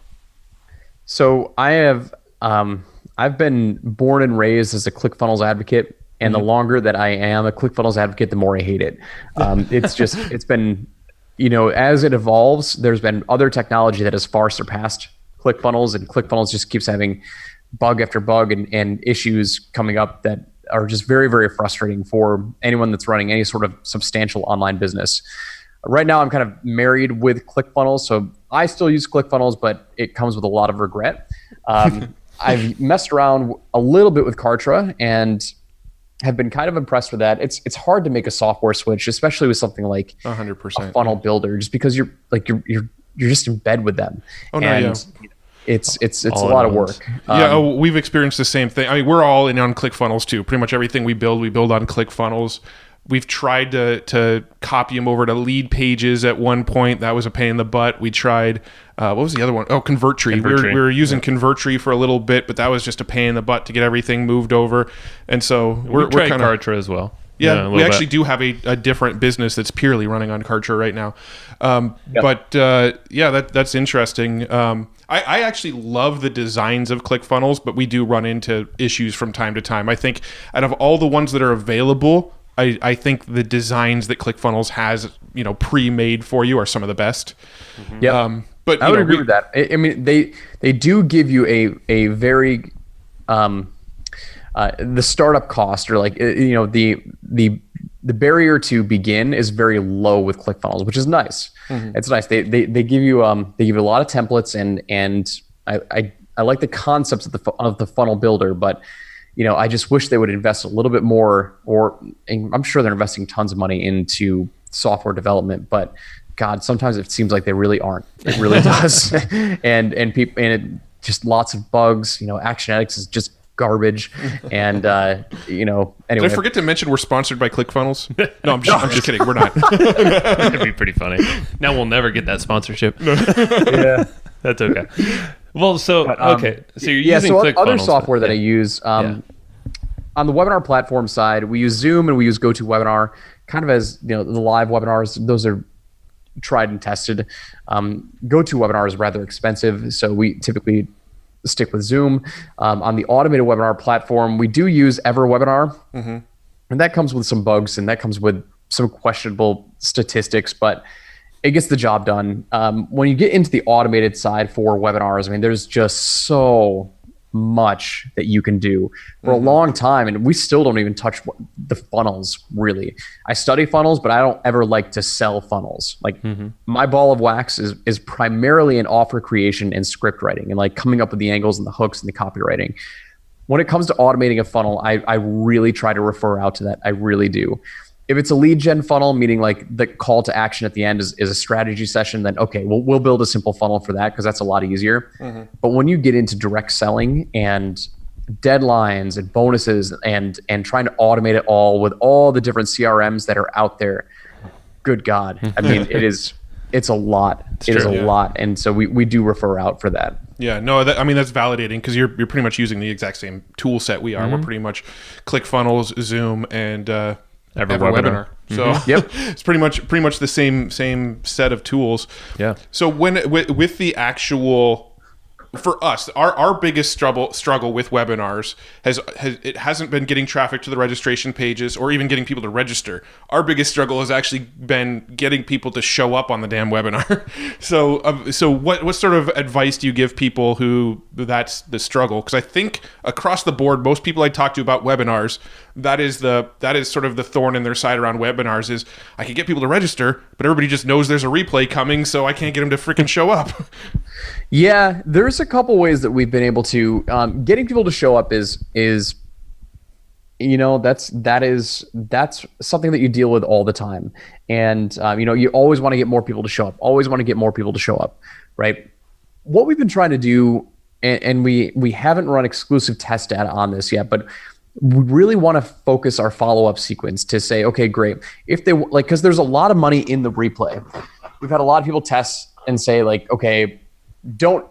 So I have, I've been born and raised as a ClickFunnels advocate, and the longer that I am a ClickFunnels advocate, the more I hate it. It's been, as it evolves, there's been other technology that has far surpassed ClickFunnels, and ClickFunnels just keeps having bug after bug and issues coming up that are just very, very frustrating for anyone that's running any sort of substantial online business. Right now, I'm kind of married with ClickFunnels, so I still use ClickFunnels, but it comes with a lot of regret. I've messed around a little bit with Kartra and have been kind of impressed with that. It's hard to make a software switch, especially with something like 100% a funnel builder, just because you're just in bed with them. It's a lot of work. We've experienced the same thing. I mean, we're all in on ClickFunnels too. Pretty much everything we build on ClickFunnels. We've tried to copy them over to lead pages at one point. That was a pain in the butt. We tried, what was the other one? Oh, ConvertTree. We were using ConvertTree for a little bit, but that was just a pain in the butt to get everything moved over. And so we're tried kind of Kartra as well. Yeah, we actually do have a different business that's purely running on Kartra right now. But that's interesting. I actually love the designs of ClickFunnels, but we do run into issues from time to time. I think out of all the ones that are available, I think the designs that ClickFunnels has, pre-made for you are some of the best. Yeah, but I would agree with that. I mean, they do give you a very the startup cost, or like the barrier to begin is very low with ClickFunnels, which is nice. It's nice. They give you a lot of templates, and I like the concepts of the funnel builder, but I just wish they would invest a little bit more, and I'm sure they're investing tons of money into software development, but God, sometimes it seems like they really aren't. It really does. and it just lots of bugs. Actionetics is just garbage. And anyway. Did I forget to mention we're sponsored by ClickFunnels? No, I'm just kidding. We're not. That'd be pretty funny. Now we'll never get that sponsorship. Yeah. That's okay. Well, so okay. So you're using ClickFunnels. Other software that I use on the webinar platform side, we use Zoom and we use GoToWebinar kind of as the live webinars. Those are tried and tested. GoToWebinar is rather expensive, so we typically stick with Zoom. On the automated webinar platform, we do use EverWebinar, and that comes with some bugs and that comes with some questionable statistics, but it gets the job done. When you get into the automated side for webinars, I mean, there's just so much that you can do for a long time, and we still don't even touch the funnels really. I study funnels, but I don't ever like to sell funnels. Like my ball of wax is primarily in offer creation and script writing and like coming up with the angles and the hooks and the copywriting. When it comes to automating a funnel, I really try to refer out to that. I really do. If it's a lead gen funnel, meaning like the call to action at the end is a strategy session, then okay, we'll build a simple funnel for that because that's a lot easier. But when you get into direct selling and deadlines and bonuses and trying to automate it all with all the different CRMs that are out there, good God, I mean, it's a lot. It is a lot, and so we do refer out for that. Yeah, no, that's validating because you're pretty much using the exact same tool set we are. We're pretty much ClickFunnels, Zoom, and EverWebinar. So it's pretty much the same set of tools. Yeah. So with the actual, for us, our biggest struggle with webinars it hasn't been getting traffic to the registration pages or even getting people to register. Our biggest struggle has actually been getting people to show up on the damn webinar. So what sort of advice do you give people who that's the struggle? Because I think across the board, most people I talk to about webinars, that is sort of the thorn in their side around webinars is I can get people to register, but everybody just knows there's a replay coming, so I can't get them to freaking show up. Yeah, there's a couple ways that we've been able to getting people to show up is that's something that you deal with all the time, and you always want to get more people to show up, right? What we've been trying to do, and we haven't run exclusive test data on this yet, but we really want to focus our follow-up sequence to say, okay, great, if they because there's a lot of money in the replay. We've had a lot of people test and say like, okay, don't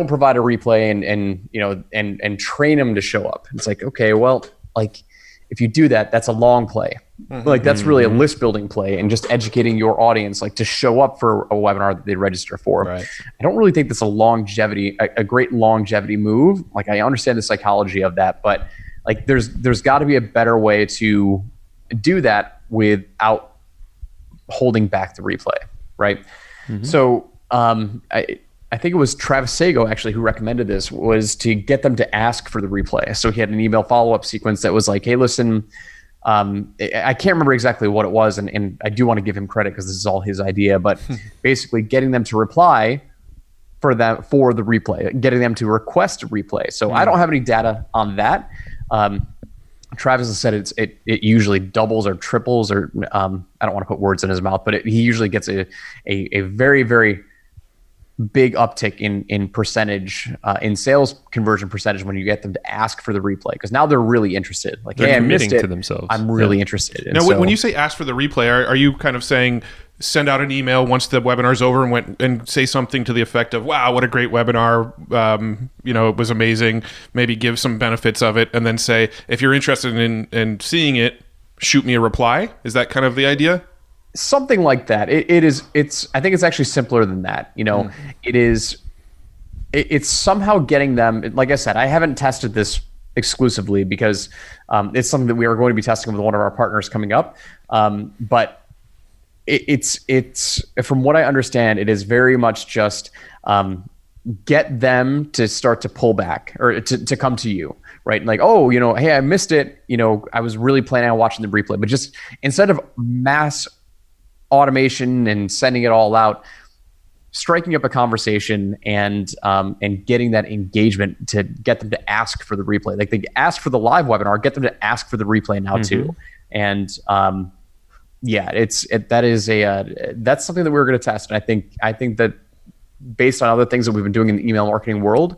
provide a replay and train them to show up. It's like, okay, well, like if you do that, that's a long play. Like that's really a list building play and just educating your audience like to show up for a webinar that they register for. Right. I don't really think that's a great longevity move. Like I understand the psychology of that, but like there's got to be a better way to do that without holding back the replay, right? So I think it was Travis Sago actually who recommended this, was to get them to ask for the replay. So he had an email follow-up sequence that was like, hey, listen, I can't remember exactly what it was, and I do want to give him credit because this is all his idea, but basically getting them to reply for the replay, getting them to request a replay. So I don't have any data on that. Travis has said it usually doubles or triples, or I don't want to put words in his mouth, but he usually gets a very, very big uptick in percentage, in sales conversion percentage when you get them to ask for the replay, because now they're really interested. Like, They're hey, I committing missed it. to themselves. I'm really interested. And Now, so, when you say ask for the replay, are you kind of saying send out an email once the webinar's over and say something to the effect of, wow, what a great webinar, it was amazing, maybe give some benefits of it, and then say, if you're interested in seeing it, shoot me a reply? Is that kind of the idea? something like that. It's I think it's actually simpler than that. It's somehow getting them, like I said, I haven't tested this exclusively because it's something that we are going to be testing with one of our partners coming up. But it's from what I understand, it is very much just get them to start to pull back or to come to you, right? Like, oh, hey, I missed it. I was really planning on watching the replay, but just instead of mass automation and sending it all out, striking up a conversation and getting that engagement to get them to ask for the replay. Like, they ask for the live webinar, get them to ask for the replay now too. And that's something that we're going to test. And I think that based on other things that we've been doing in the email marketing world,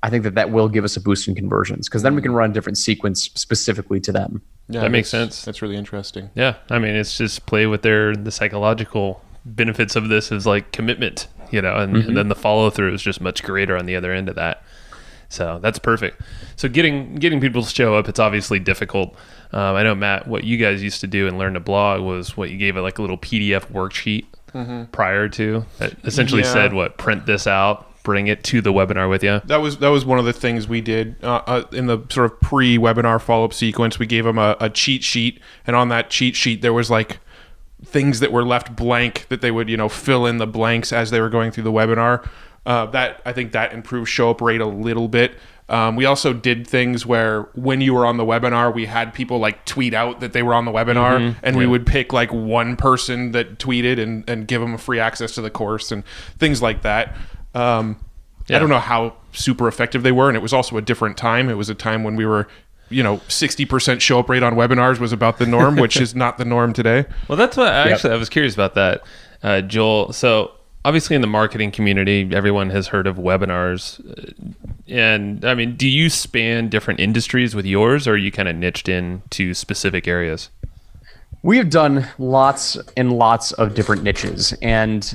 I think that will give us a boost in conversions, because then we can run a different sequence specifically to them. Yeah, that makes sense. That's really interesting. Yeah. I mean, it's just play with the psychological benefits of this is like commitment, and then the follow through is just much greater on the other end of that. So that's perfect. So getting people to show up, it's obviously difficult. I know, Matt, what you guys used to do and learn to blog was what you gave it like a little PDF worksheet prior to that essentially said print this out, bring it to the webinar with you. That was one of the things we did in the sort of pre-webinar follow-up sequence. We gave them a cheat sheet, and on that cheat sheet there was like things that were left blank that they would fill in the blanks as they were going through the webinar. I think that improved show up rate a little bit. We also did things where when you were on the webinar, we had people like tweet out that they were on the webinar, and we would pick like one person that tweeted and give them a free access to the course and things like that. I don't know how super effective they were, and it was also a different time. It was a time when we were 60% show up rate on webinars was about the norm, which is not the norm today. Well, that's what I was curious about that, Joel. So obviously in the marketing community, everyone has heard of webinars. And I mean, do you span different industries with yours, or are you kind of niched into specific areas? We have done lots and lots of different niches, and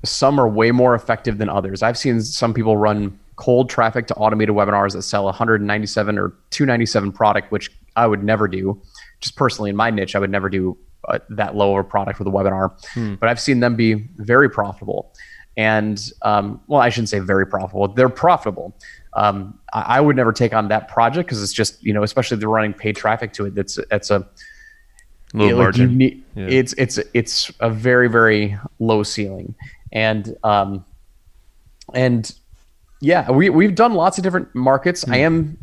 some are way more effective than others. I've seen some people run cold traffic to automated webinars that sell $197 or $297 product, which I would never do. Just personally in my niche, I would never do that low of a product with a webinar. But I've seen them be very profitable. And I shouldn't say very profitable. They're profitable. I would never take on that project because it's just, especially if they're running paid traffic to it. That's a low margin. It's a very, very low ceiling. And we've done lots of different markets. I am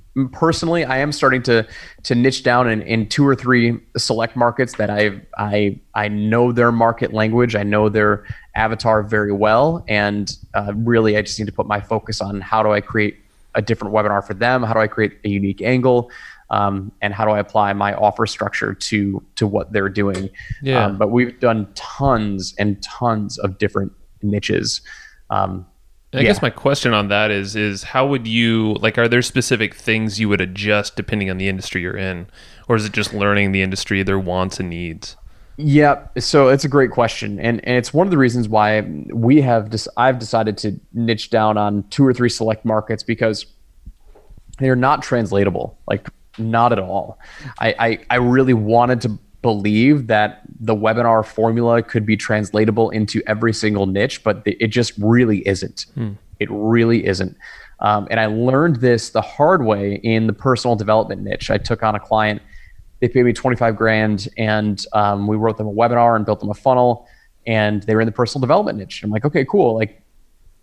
starting to niche down in 2 or 3 select markets that I know their market language. I know their avatar very well. And really, I just need to put my focus on how do I create a different webinar for them? How do I create a unique angle? And how do I apply my offer structure to what they're doing? Yeah. But we've done tons and tons of different niches. I guess my question on that is how would you, are there specific things you would adjust depending on the industry you're in? Or is it just learning the industry, their wants and needs? Yeah, so it's a great question. And it's one of the reasons why I've decided to niche down on 2 or 3 select markets, because they're not translatable, not at all. I really wanted to believe that the webinar formula could be translatable into every single niche, but it just really isn't. It really isn't. And I learned this the hard way in the personal development niche. I took on a client, they paid me $25,000, and we wrote them a webinar and built them a funnel, and they were in the personal development niche. I'm like, okay, cool.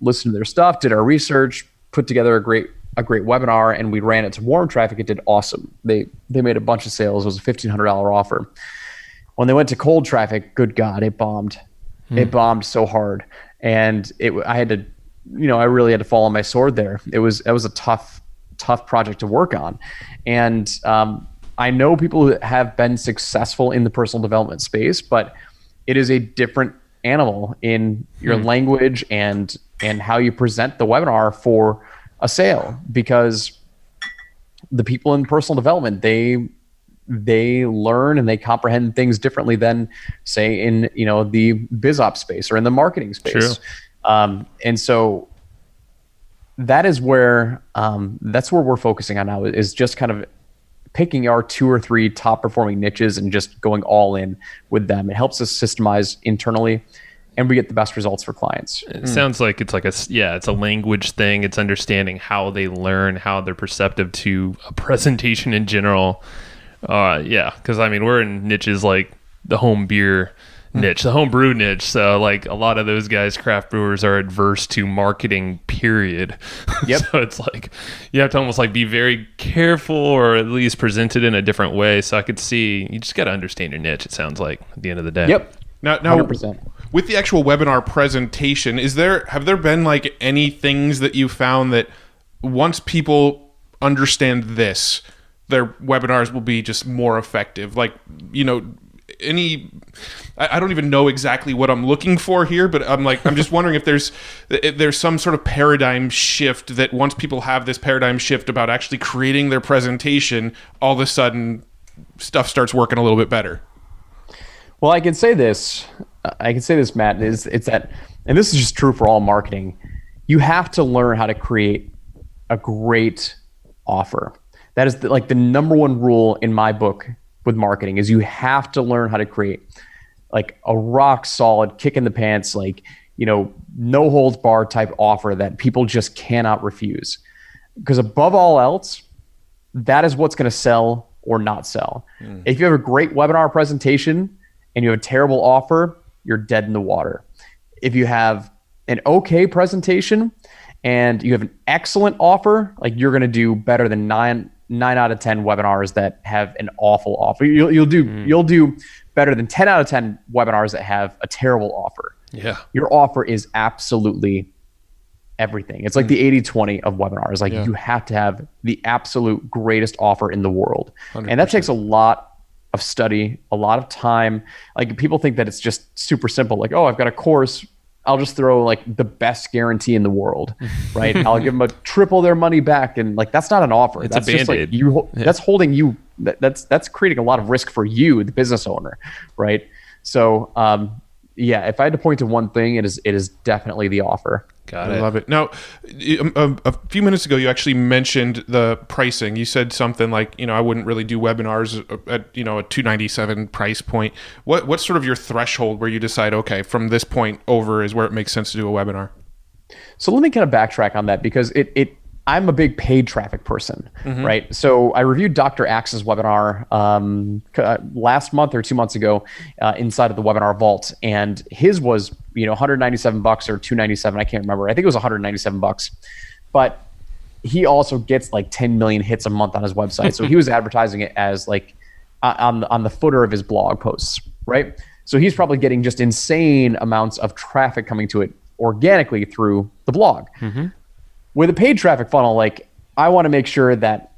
Listened to their stuff, did our research, put together a great webinar, and we ran it to warm traffic. It did awesome. They made a bunch of sales. It was a $1,500 offer. When they went to cold traffic, good God, it bombed. It bombed so hard. And I really had to fall on my sword there. That was a tough project to work on. And I know people who have been successful in the personal development space, but it is a different animal in your language and how you present the webinar for a sale, because the people in personal development, they learn and they comprehend things differently than, say, in the biz ops space or in the marketing space. And so that is where that's where we're focusing on now, is just kind of picking our 2 or 3 top performing niches and just going all in with them. It helps us systemize internally, and we get the best results for clients. It sounds like it's it's a language thing. It's understanding how they learn, how they're perceptive to a presentation in general. Because I mean, we're in niches like the home beer niche, the home brew niche. So like a lot of those guys, craft brewers, are adverse to marketing, period. Yep. So it's like you have to almost like be very careful, or at least present it in a different way. So I could see you just got to understand your niche, it sounds like, at the end of the day. Yep. Now 100%. With the actual webinar presentation, have there been like any things that you found that once people understand this, their webinars will be just more effective? Like, I don't even know exactly what I'm looking for here, but I'm just wondering if there's some sort of paradigm shift that once people have this paradigm shift about actually creating their presentation, all of a sudden stuff starts working a little bit better. Well, I can say this, Matt, it's that, and this is just true for all marketing, you have to learn how to create a great offer. That is the number one rule in my book with marketing, is you have to learn how to create like a rock solid, kick in the pants, no holds barred type offer that people just cannot refuse. Because above all else, that is what's going to sell or not sell. If you have a great webinar presentation and you have a terrible offer, you're dead in the water. If you have an okay presentation and you have an excellent offer, like, you're going to do better than 9 out of 10 webinars that have an awful offer. You'll do better than 10 out of 10 webinars that have a terrible offer. Yeah. Your offer is absolutely everything. It's like the 80-20 of webinars. Like, you have to have the absolute greatest offer in the world. 100%. And that takes a lot of study, a lot of time. Like, people think that it's just super simple. Like, oh, I've got a course, I'll just throw like the best guarantee in the world, right? I'll give them a triple their money back, and like, that's not an offer. It's that's a just Band-Aid. like that's holding you. That's creating a lot of risk for you, the business owner, right? So, if I had to point to one thing, it is definitely the offer. Got it. I love it. Now, a few minutes ago, you actually mentioned the pricing. You said something like, I wouldn't really do webinars at, a $297 price point. What's sort of your threshold where you decide, okay, from this point over is where it makes sense to do a webinar? So let me kind of backtrack on that, because I'm a big paid traffic person, right? So I reviewed Dr. Axe's webinar last month or 2 months ago inside of the Webinar Vault, and his was $197 or $297. I can't remember. I think it was $197, but he also gets like 10 million hits a month on his website. So he was advertising it as like on the footer of his blog posts, right? So he's probably getting just insane amounts of traffic coming to it organically through the blog. With a paid traffic funnel, like, I want to make sure that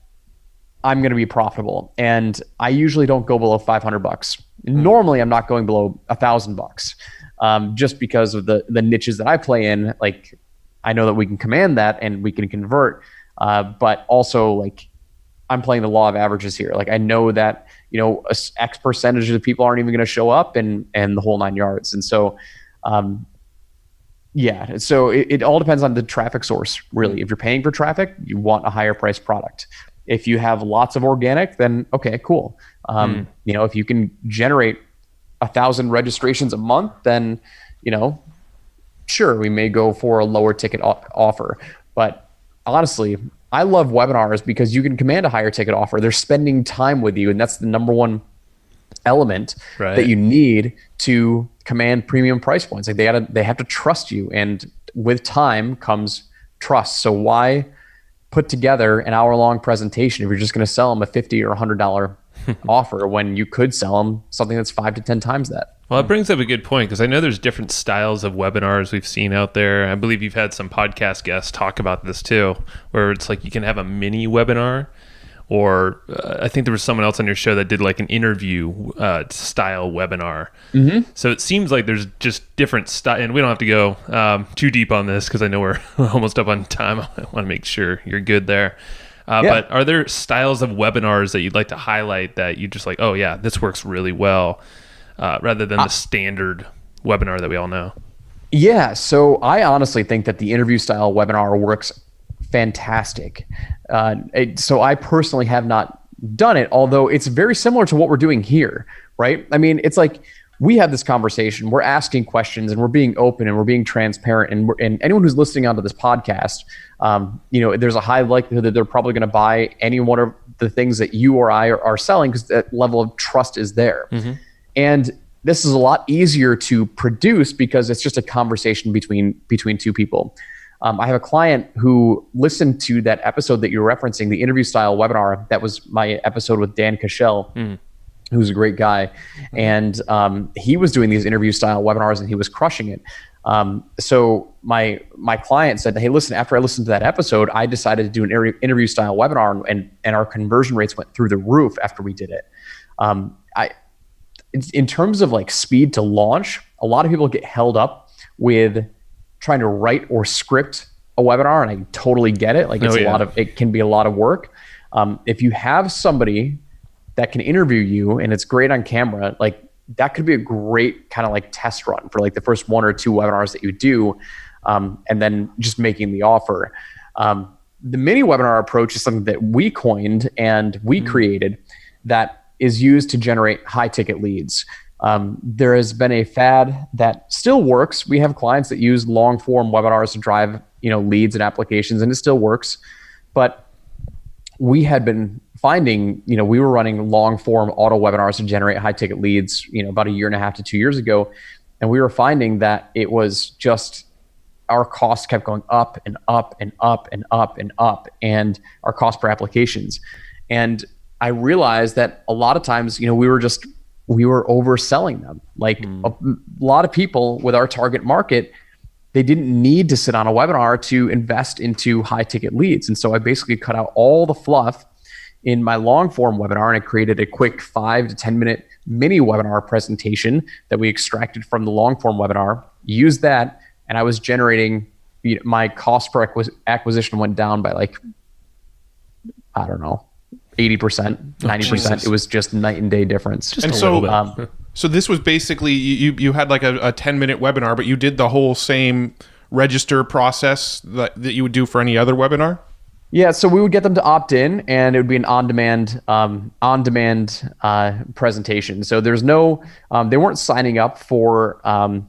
I'm going to be profitable, and I usually don't go below $500. Normally, I'm not going below $1,000, just because of the niches that I play in. Like, I know that we can command that and we can convert, but also, like, I'm playing the law of averages here. Like, I know that X percentage of the people aren't even going to show up, and the whole 9 yards, and so. So it all depends on the traffic source, really. If you're paying for traffic, you want a higher priced product. If you have lots of organic, then okay, cool. If you can generate 1,000 registrations a month, then sure, we may go for a lower ticket offer. But honestly, I love webinars because you can command a higher ticket offer. They're spending time with you, and that's the number one element that you need to command premium price points. Like, they have to trust you, and with time comes trust. So why put together an hour-long presentation if you're just going to sell them a $50 or $100 offer when you could sell them something that's 5 to 10 times that? Well, it brings up a good point, because I know there's different styles of webinars we've seen out there. I believe you've had some podcast guests talk about this too, where it's like you can have a mini webinar or I think there was someone else on your show that did like an interview style webinar. So it seems like there's just different style, and we don't have to go too deep on this because I know we're almost up on time. I want to make sure you're good there. But are there styles of webinars that you'd like to highlight that you just like, oh yeah, this works really well, rather than the standard webinar that we all know? Yeah, so I honestly think that the interview style webinar works fantastic. So I personally have not done it, although it's very similar to what we're doing here, right? I mean, it's like we have this conversation, we're asking questions, and we're being open and we're being transparent. And anyone who's listening onto this podcast, there's a high likelihood that they're probably going to buy any one of the things that you or I are selling because that level of trust is there. And this is a lot easier to produce because it's just a conversation between two people. I have a client who listened to that episode that you're referencing, the interview style webinar. That was my episode with Dan Cashel, who's a great guy. And he was doing these interview style webinars and he was crushing it. So my client said, hey, listen, after I listened to that episode, I decided to do an interview style webinar, and our conversion rates went through the roof after we did it. In terms of like speed to launch, a lot of people get held up with trying to write or script a webinar, and I totally get it. Like it can be a lot of work. If you have somebody that can interview you and it's great on camera, like that could be a great kind of like test run for like the first 1 or 2 webinars that you do, and then just making the offer. The mini webinar approach is something that we coined and we created that is used to generate high ticket leads. There has been a fad that still works. We have clients that use long form webinars to drive, leads and applications, and it still works. But we had been finding, we were running long form auto webinars to generate high ticket leads, about 1.5 to 2 years ago. And we were finding that it was just, our costs kept going up and up and up and up and up, and our cost per applications. And I realized that a lot of times, we were overselling them. Like a lot of people with our target market, they didn't need to sit on a webinar to invest into high ticket leads. And so I basically cut out all the fluff in my long form webinar, and I created a quick 5 to 10 minute mini webinar presentation that we extracted from the long form webinar, used that, and I was generating, my cost per acquisition went down by like, I don't know, 80%, 90%. It was just night and day difference. And so this was basically, you had like a 10-minute webinar, but you did the whole same register process that you would do for any other webinar? Yeah, so we would get them to opt in, and it would be an on-demand presentation. So there's no, they weren't signing up for a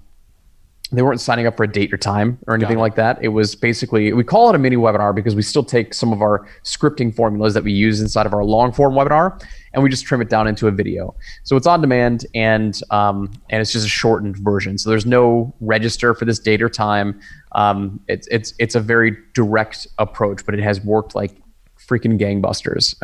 date or time or anything like that. It was basically, we call it a mini webinar because we still take some of our scripting formulas that we use inside of our long form webinar, and we just trim it down into a video. So it's on demand, and it's just a shortened version. So there's no register for this date or time. It's a very direct approach, but it has worked like freaking gangbusters.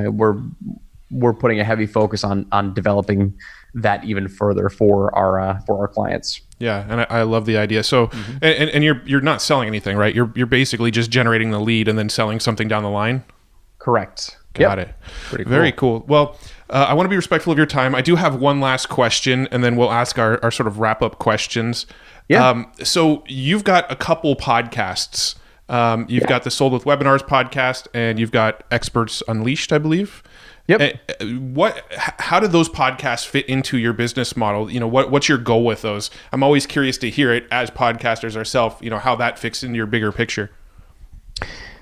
We're putting a heavy focus on developing that even further for our clients. Yeah, and I love the idea. So, and you're not selling anything, right? You're basically just generating the lead and then selling something down the line. Correct. Got it. Pretty cool. Very cool. Well, I want to be respectful of your time. I do have one last question, and then we'll ask our sort of wrap up questions. Yeah. So you've got a couple podcasts. You've got the Sold with Webinars podcast, and you've got Experts Unleashed, I believe. Yep. How do those podcasts fit into your business model? What's your goal with those? I'm always curious to hear it as podcasters ourselves, how that fits into your bigger picture.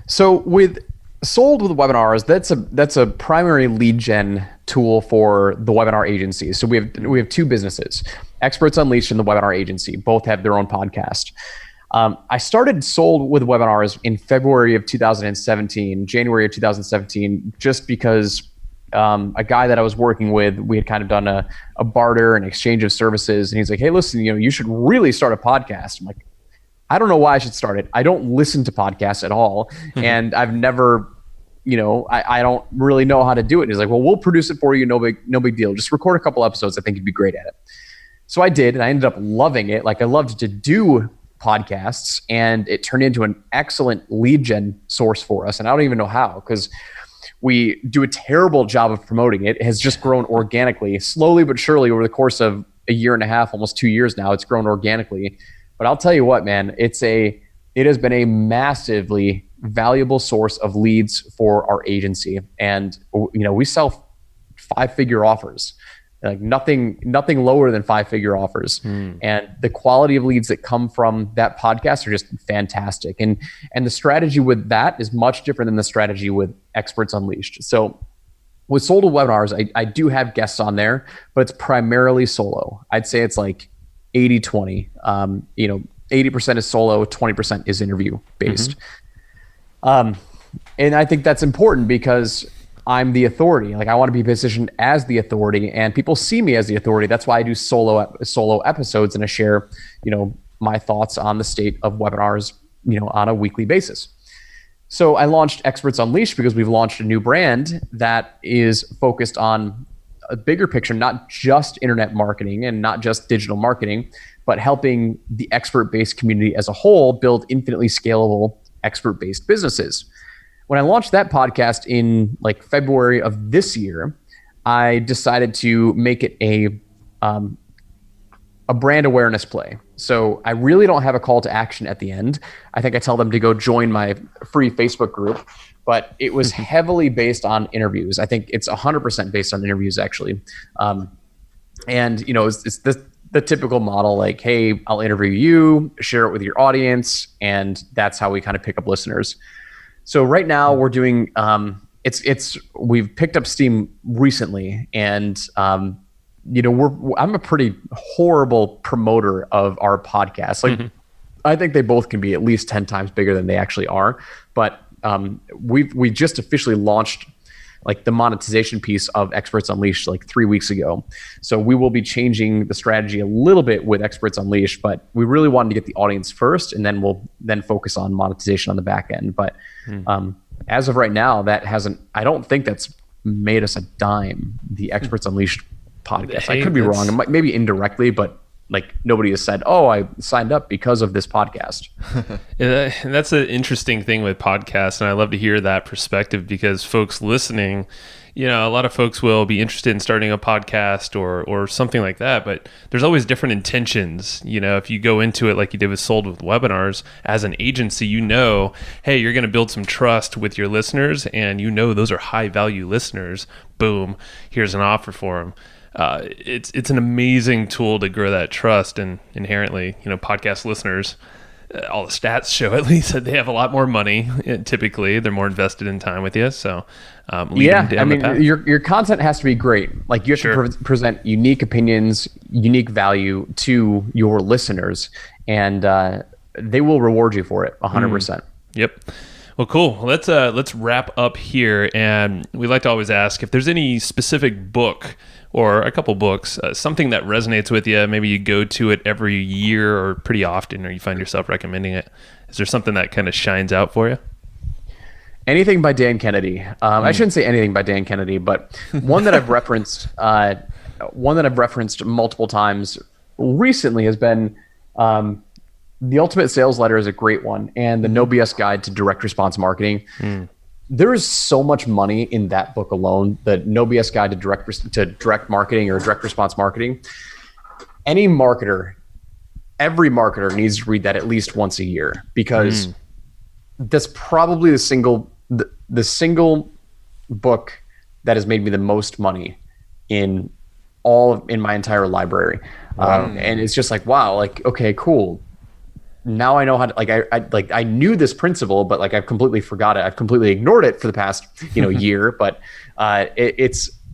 So with Sold with Webinars, that's a primary lead gen tool for the webinar agencies. So we have 2 businesses, Experts Unleashed and the Webinar Agency. Both have their own podcast. I started Sold with Webinars in January of 2017, just because a guy that I was working with, we had kind of done a barter and exchange of services. And he's like, hey, listen, you should really start a podcast. I'm like, I don't know why I should start it. I don't listen to podcasts at all. And I've never, I don't really know how to do it. And he's like, well, we'll produce it for you. No big deal. Just record a couple episodes. I think you'd be great at it. So I did, and I ended up loving it. Like, I loved to do podcasts, and it turned into an excellent lead gen source for us. And I don't even know how, because We do a terrible job of promoting it. It has just grown organically, slowly but surely over the course of a year and a half, almost 2 years now. It's grown organically. But I'll tell you what, man, it has been a massively valuable source of leads for our agency. And we sell 5-figure offers, like nothing lower than 5-figure offers. And the quality of leads that come from that podcast are just fantastic. And the strategy with that is much different than the strategy with Experts Unleashed. So with solo webinars, I do have guests on there, but it's primarily solo. I'd say it's like 80-20. 80% is solo, 20% is interview based. And I think that's important because I'm the authority. Like I want to be positioned as the authority, and people see me as the authority. That's why I do solo episodes, and I share, my thoughts on the state of webinars, on a weekly basis. So I launched Experts Unleashed because we've launched a new brand that is focused on a bigger picture, not just internet marketing and not just digital marketing, but helping the expert-based community as a whole build infinitely scalable expert-based businesses. When I launched that podcast in like February of this year, I decided to make it a brand awareness play. So I really don't have a call to action at the end. I think I tell them to go join my free Facebook group, but it was heavily based on interviews. I think it's 100% based on interviews actually. It's the typical model, like, hey, I'll interview you, share it with your audience, and that's how we kind of pick up listeners. So right now we're doing, we've picked up steam recently, and I'm a pretty horrible promoter of our podcast. Like, I think they both can be at least 10 times bigger than they actually are. But we just officially launched like the monetization piece of Experts Unleashed like 3 weeks ago. So we will be changing the strategy a little bit with Experts Unleashed, but we really wanted to get the audience first, and then we'll focus on monetization on the back end. But as of right now, I don't think that's made us a dime, the Experts Unleashed podcast. I could be wrong, maybe indirectly, but like nobody has said, oh, I signed up because of this podcast. And that's an interesting thing with podcasts. And I love to hear that perspective, because folks listening, a lot of folks will be interested in starting a podcast or something like that, but there's always different intentions. If you go into it like you did with Sold with Webinars as an agency, hey, you're going to build some trust with your listeners, and those are high value listeners. Boom, here's an offer for them. It's an amazing tool to grow that trust, and inherently, podcast listeners, all the stats show at least that they have a lot more money. Typically, they're more invested in time with you. So, your content has to be great. Like you have to present unique opinions, unique value to your listeners, and they will reward you for it 100%. Yep. Well, cool. Let's wrap up here, and we like to always ask if there's any specific book or a couple books, something that resonates with you. Maybe you go to it every year or pretty often, or you find yourself recommending it. Is there something that kind of shines out for you? Anything by Dan Kennedy. I shouldn't say anything by Dan Kennedy, but one that I've referenced, multiple times recently has been The Ultimate Sales Letter is a great one, and the No BS Guide to Direct Response Marketing. There is so much money in that book alone. The No BS Guide to direct marketing or direct response marketing. Every marketer needs to read that at least once a year, because that's probably the single book that has made me the most money in my entire library. And it's just like, wow, like, okay, cool. Now I know how to, I knew this principle, but like I've completely forgot it. I've completely ignored it for the past, year, but it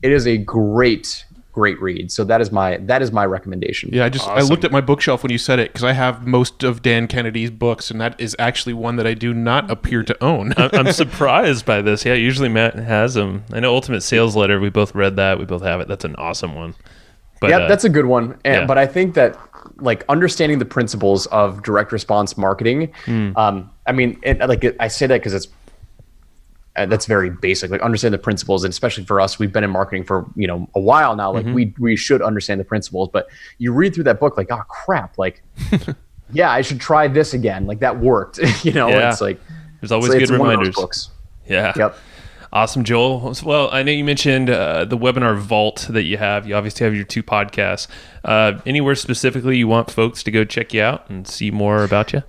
is a great read. So that is my recommendation. Yeah. I looked at my bookshelf when you said it, because I have most of Dan Kennedy's books, and that is actually one that I do not appear to own. I'm surprised by this. Yeah. Usually Matt has them. I know Ultimate Sales Letter. We both read that. We both have it. That's an awesome one. But, yeah, that's a good one. But I think that like understanding the principles of direct response marketing, I say that because that's very basic. Like understand the principles, and especially for us, we've been in marketing for a while now. Like we should understand the principles. But you read through that book, like, oh crap, like yeah, I should try this again. Like that worked. It's like there's always good reminders. Books. Yeah. Yep. Awesome, Joel. Well, I know you mentioned the webinar vault that you have. You obviously have your 2 podcasts. Anywhere specifically you want folks to go check you out and see more about you?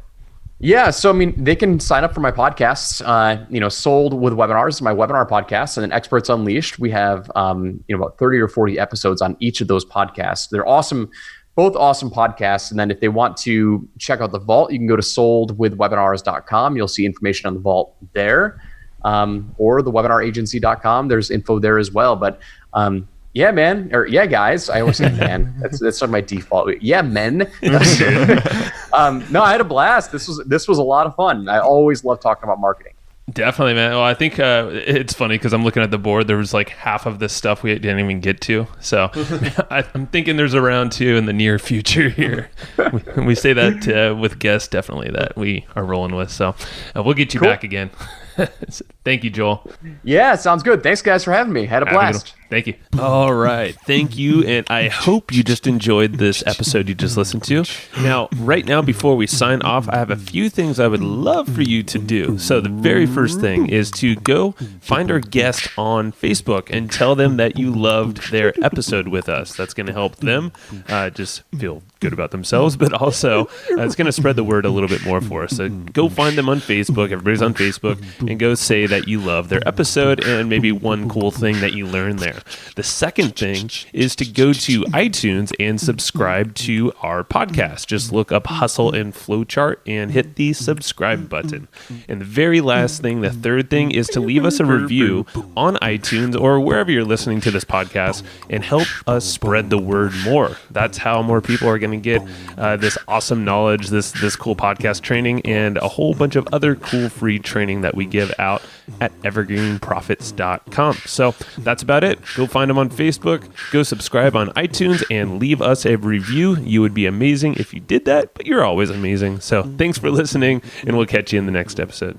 Yeah, so I mean, they can sign up for my podcasts. Sold with Webinars, my webinar podcast, and then Experts Unleashed. We have about 30 or 40 episodes on each of those podcasts. They're awesome, both awesome podcasts. And then if they want to check out the vault, you can go to soldwithwebinars.com. You'll see information on the vault there, or the webinaragency.com. There's info there as well. But yeah, man, or yeah, guys. I always say man. That's not my default. Yeah, men. No, I had a blast. This was a lot of fun. I always love talking about marketing. Definitely, man. Well, I think it's funny because I'm looking at the board. There was like half of this stuff we didn't even get to. So I'm thinking there's a round 2 in the near future here. We say that with guests, definitely, that we are rolling with. So we'll get you back again. Thank you, Joel. Yeah, sounds good. Thanks, guys, for having me. Had a blast. Thank you. All right. Thank you. And I hope you just enjoyed this episode you just listened to. Now, right now, before we sign off, I have a few things I would love for you to do. So the very first thing is to go find our guest on Facebook and tell them that you loved their episode with us. That's going to help them just feel good about themselves, but also it's going to spread the word a little bit more for us. So go find them on Facebook. Everybody's on Facebook, and go say that you love their episode and maybe one cool thing that you learned there. The second thing is to go to iTunes and subscribe to our podcast. Just look up Hustle and Flowchart and hit the subscribe button. And the very last thing, the third thing, is to leave us a review on iTunes or wherever you're listening to this podcast and help us spread the word more. That's how more people are going to get this awesome knowledge, this cool podcast training, and a whole bunch of other cool free training that we give out at evergreenprofits.com. So that's about it. Go find them on Facebook, go subscribe on iTunes, and leave us a review. You would be amazing if you did that, but you're always amazing. So thanks for listening, and we'll catch you in the next episode.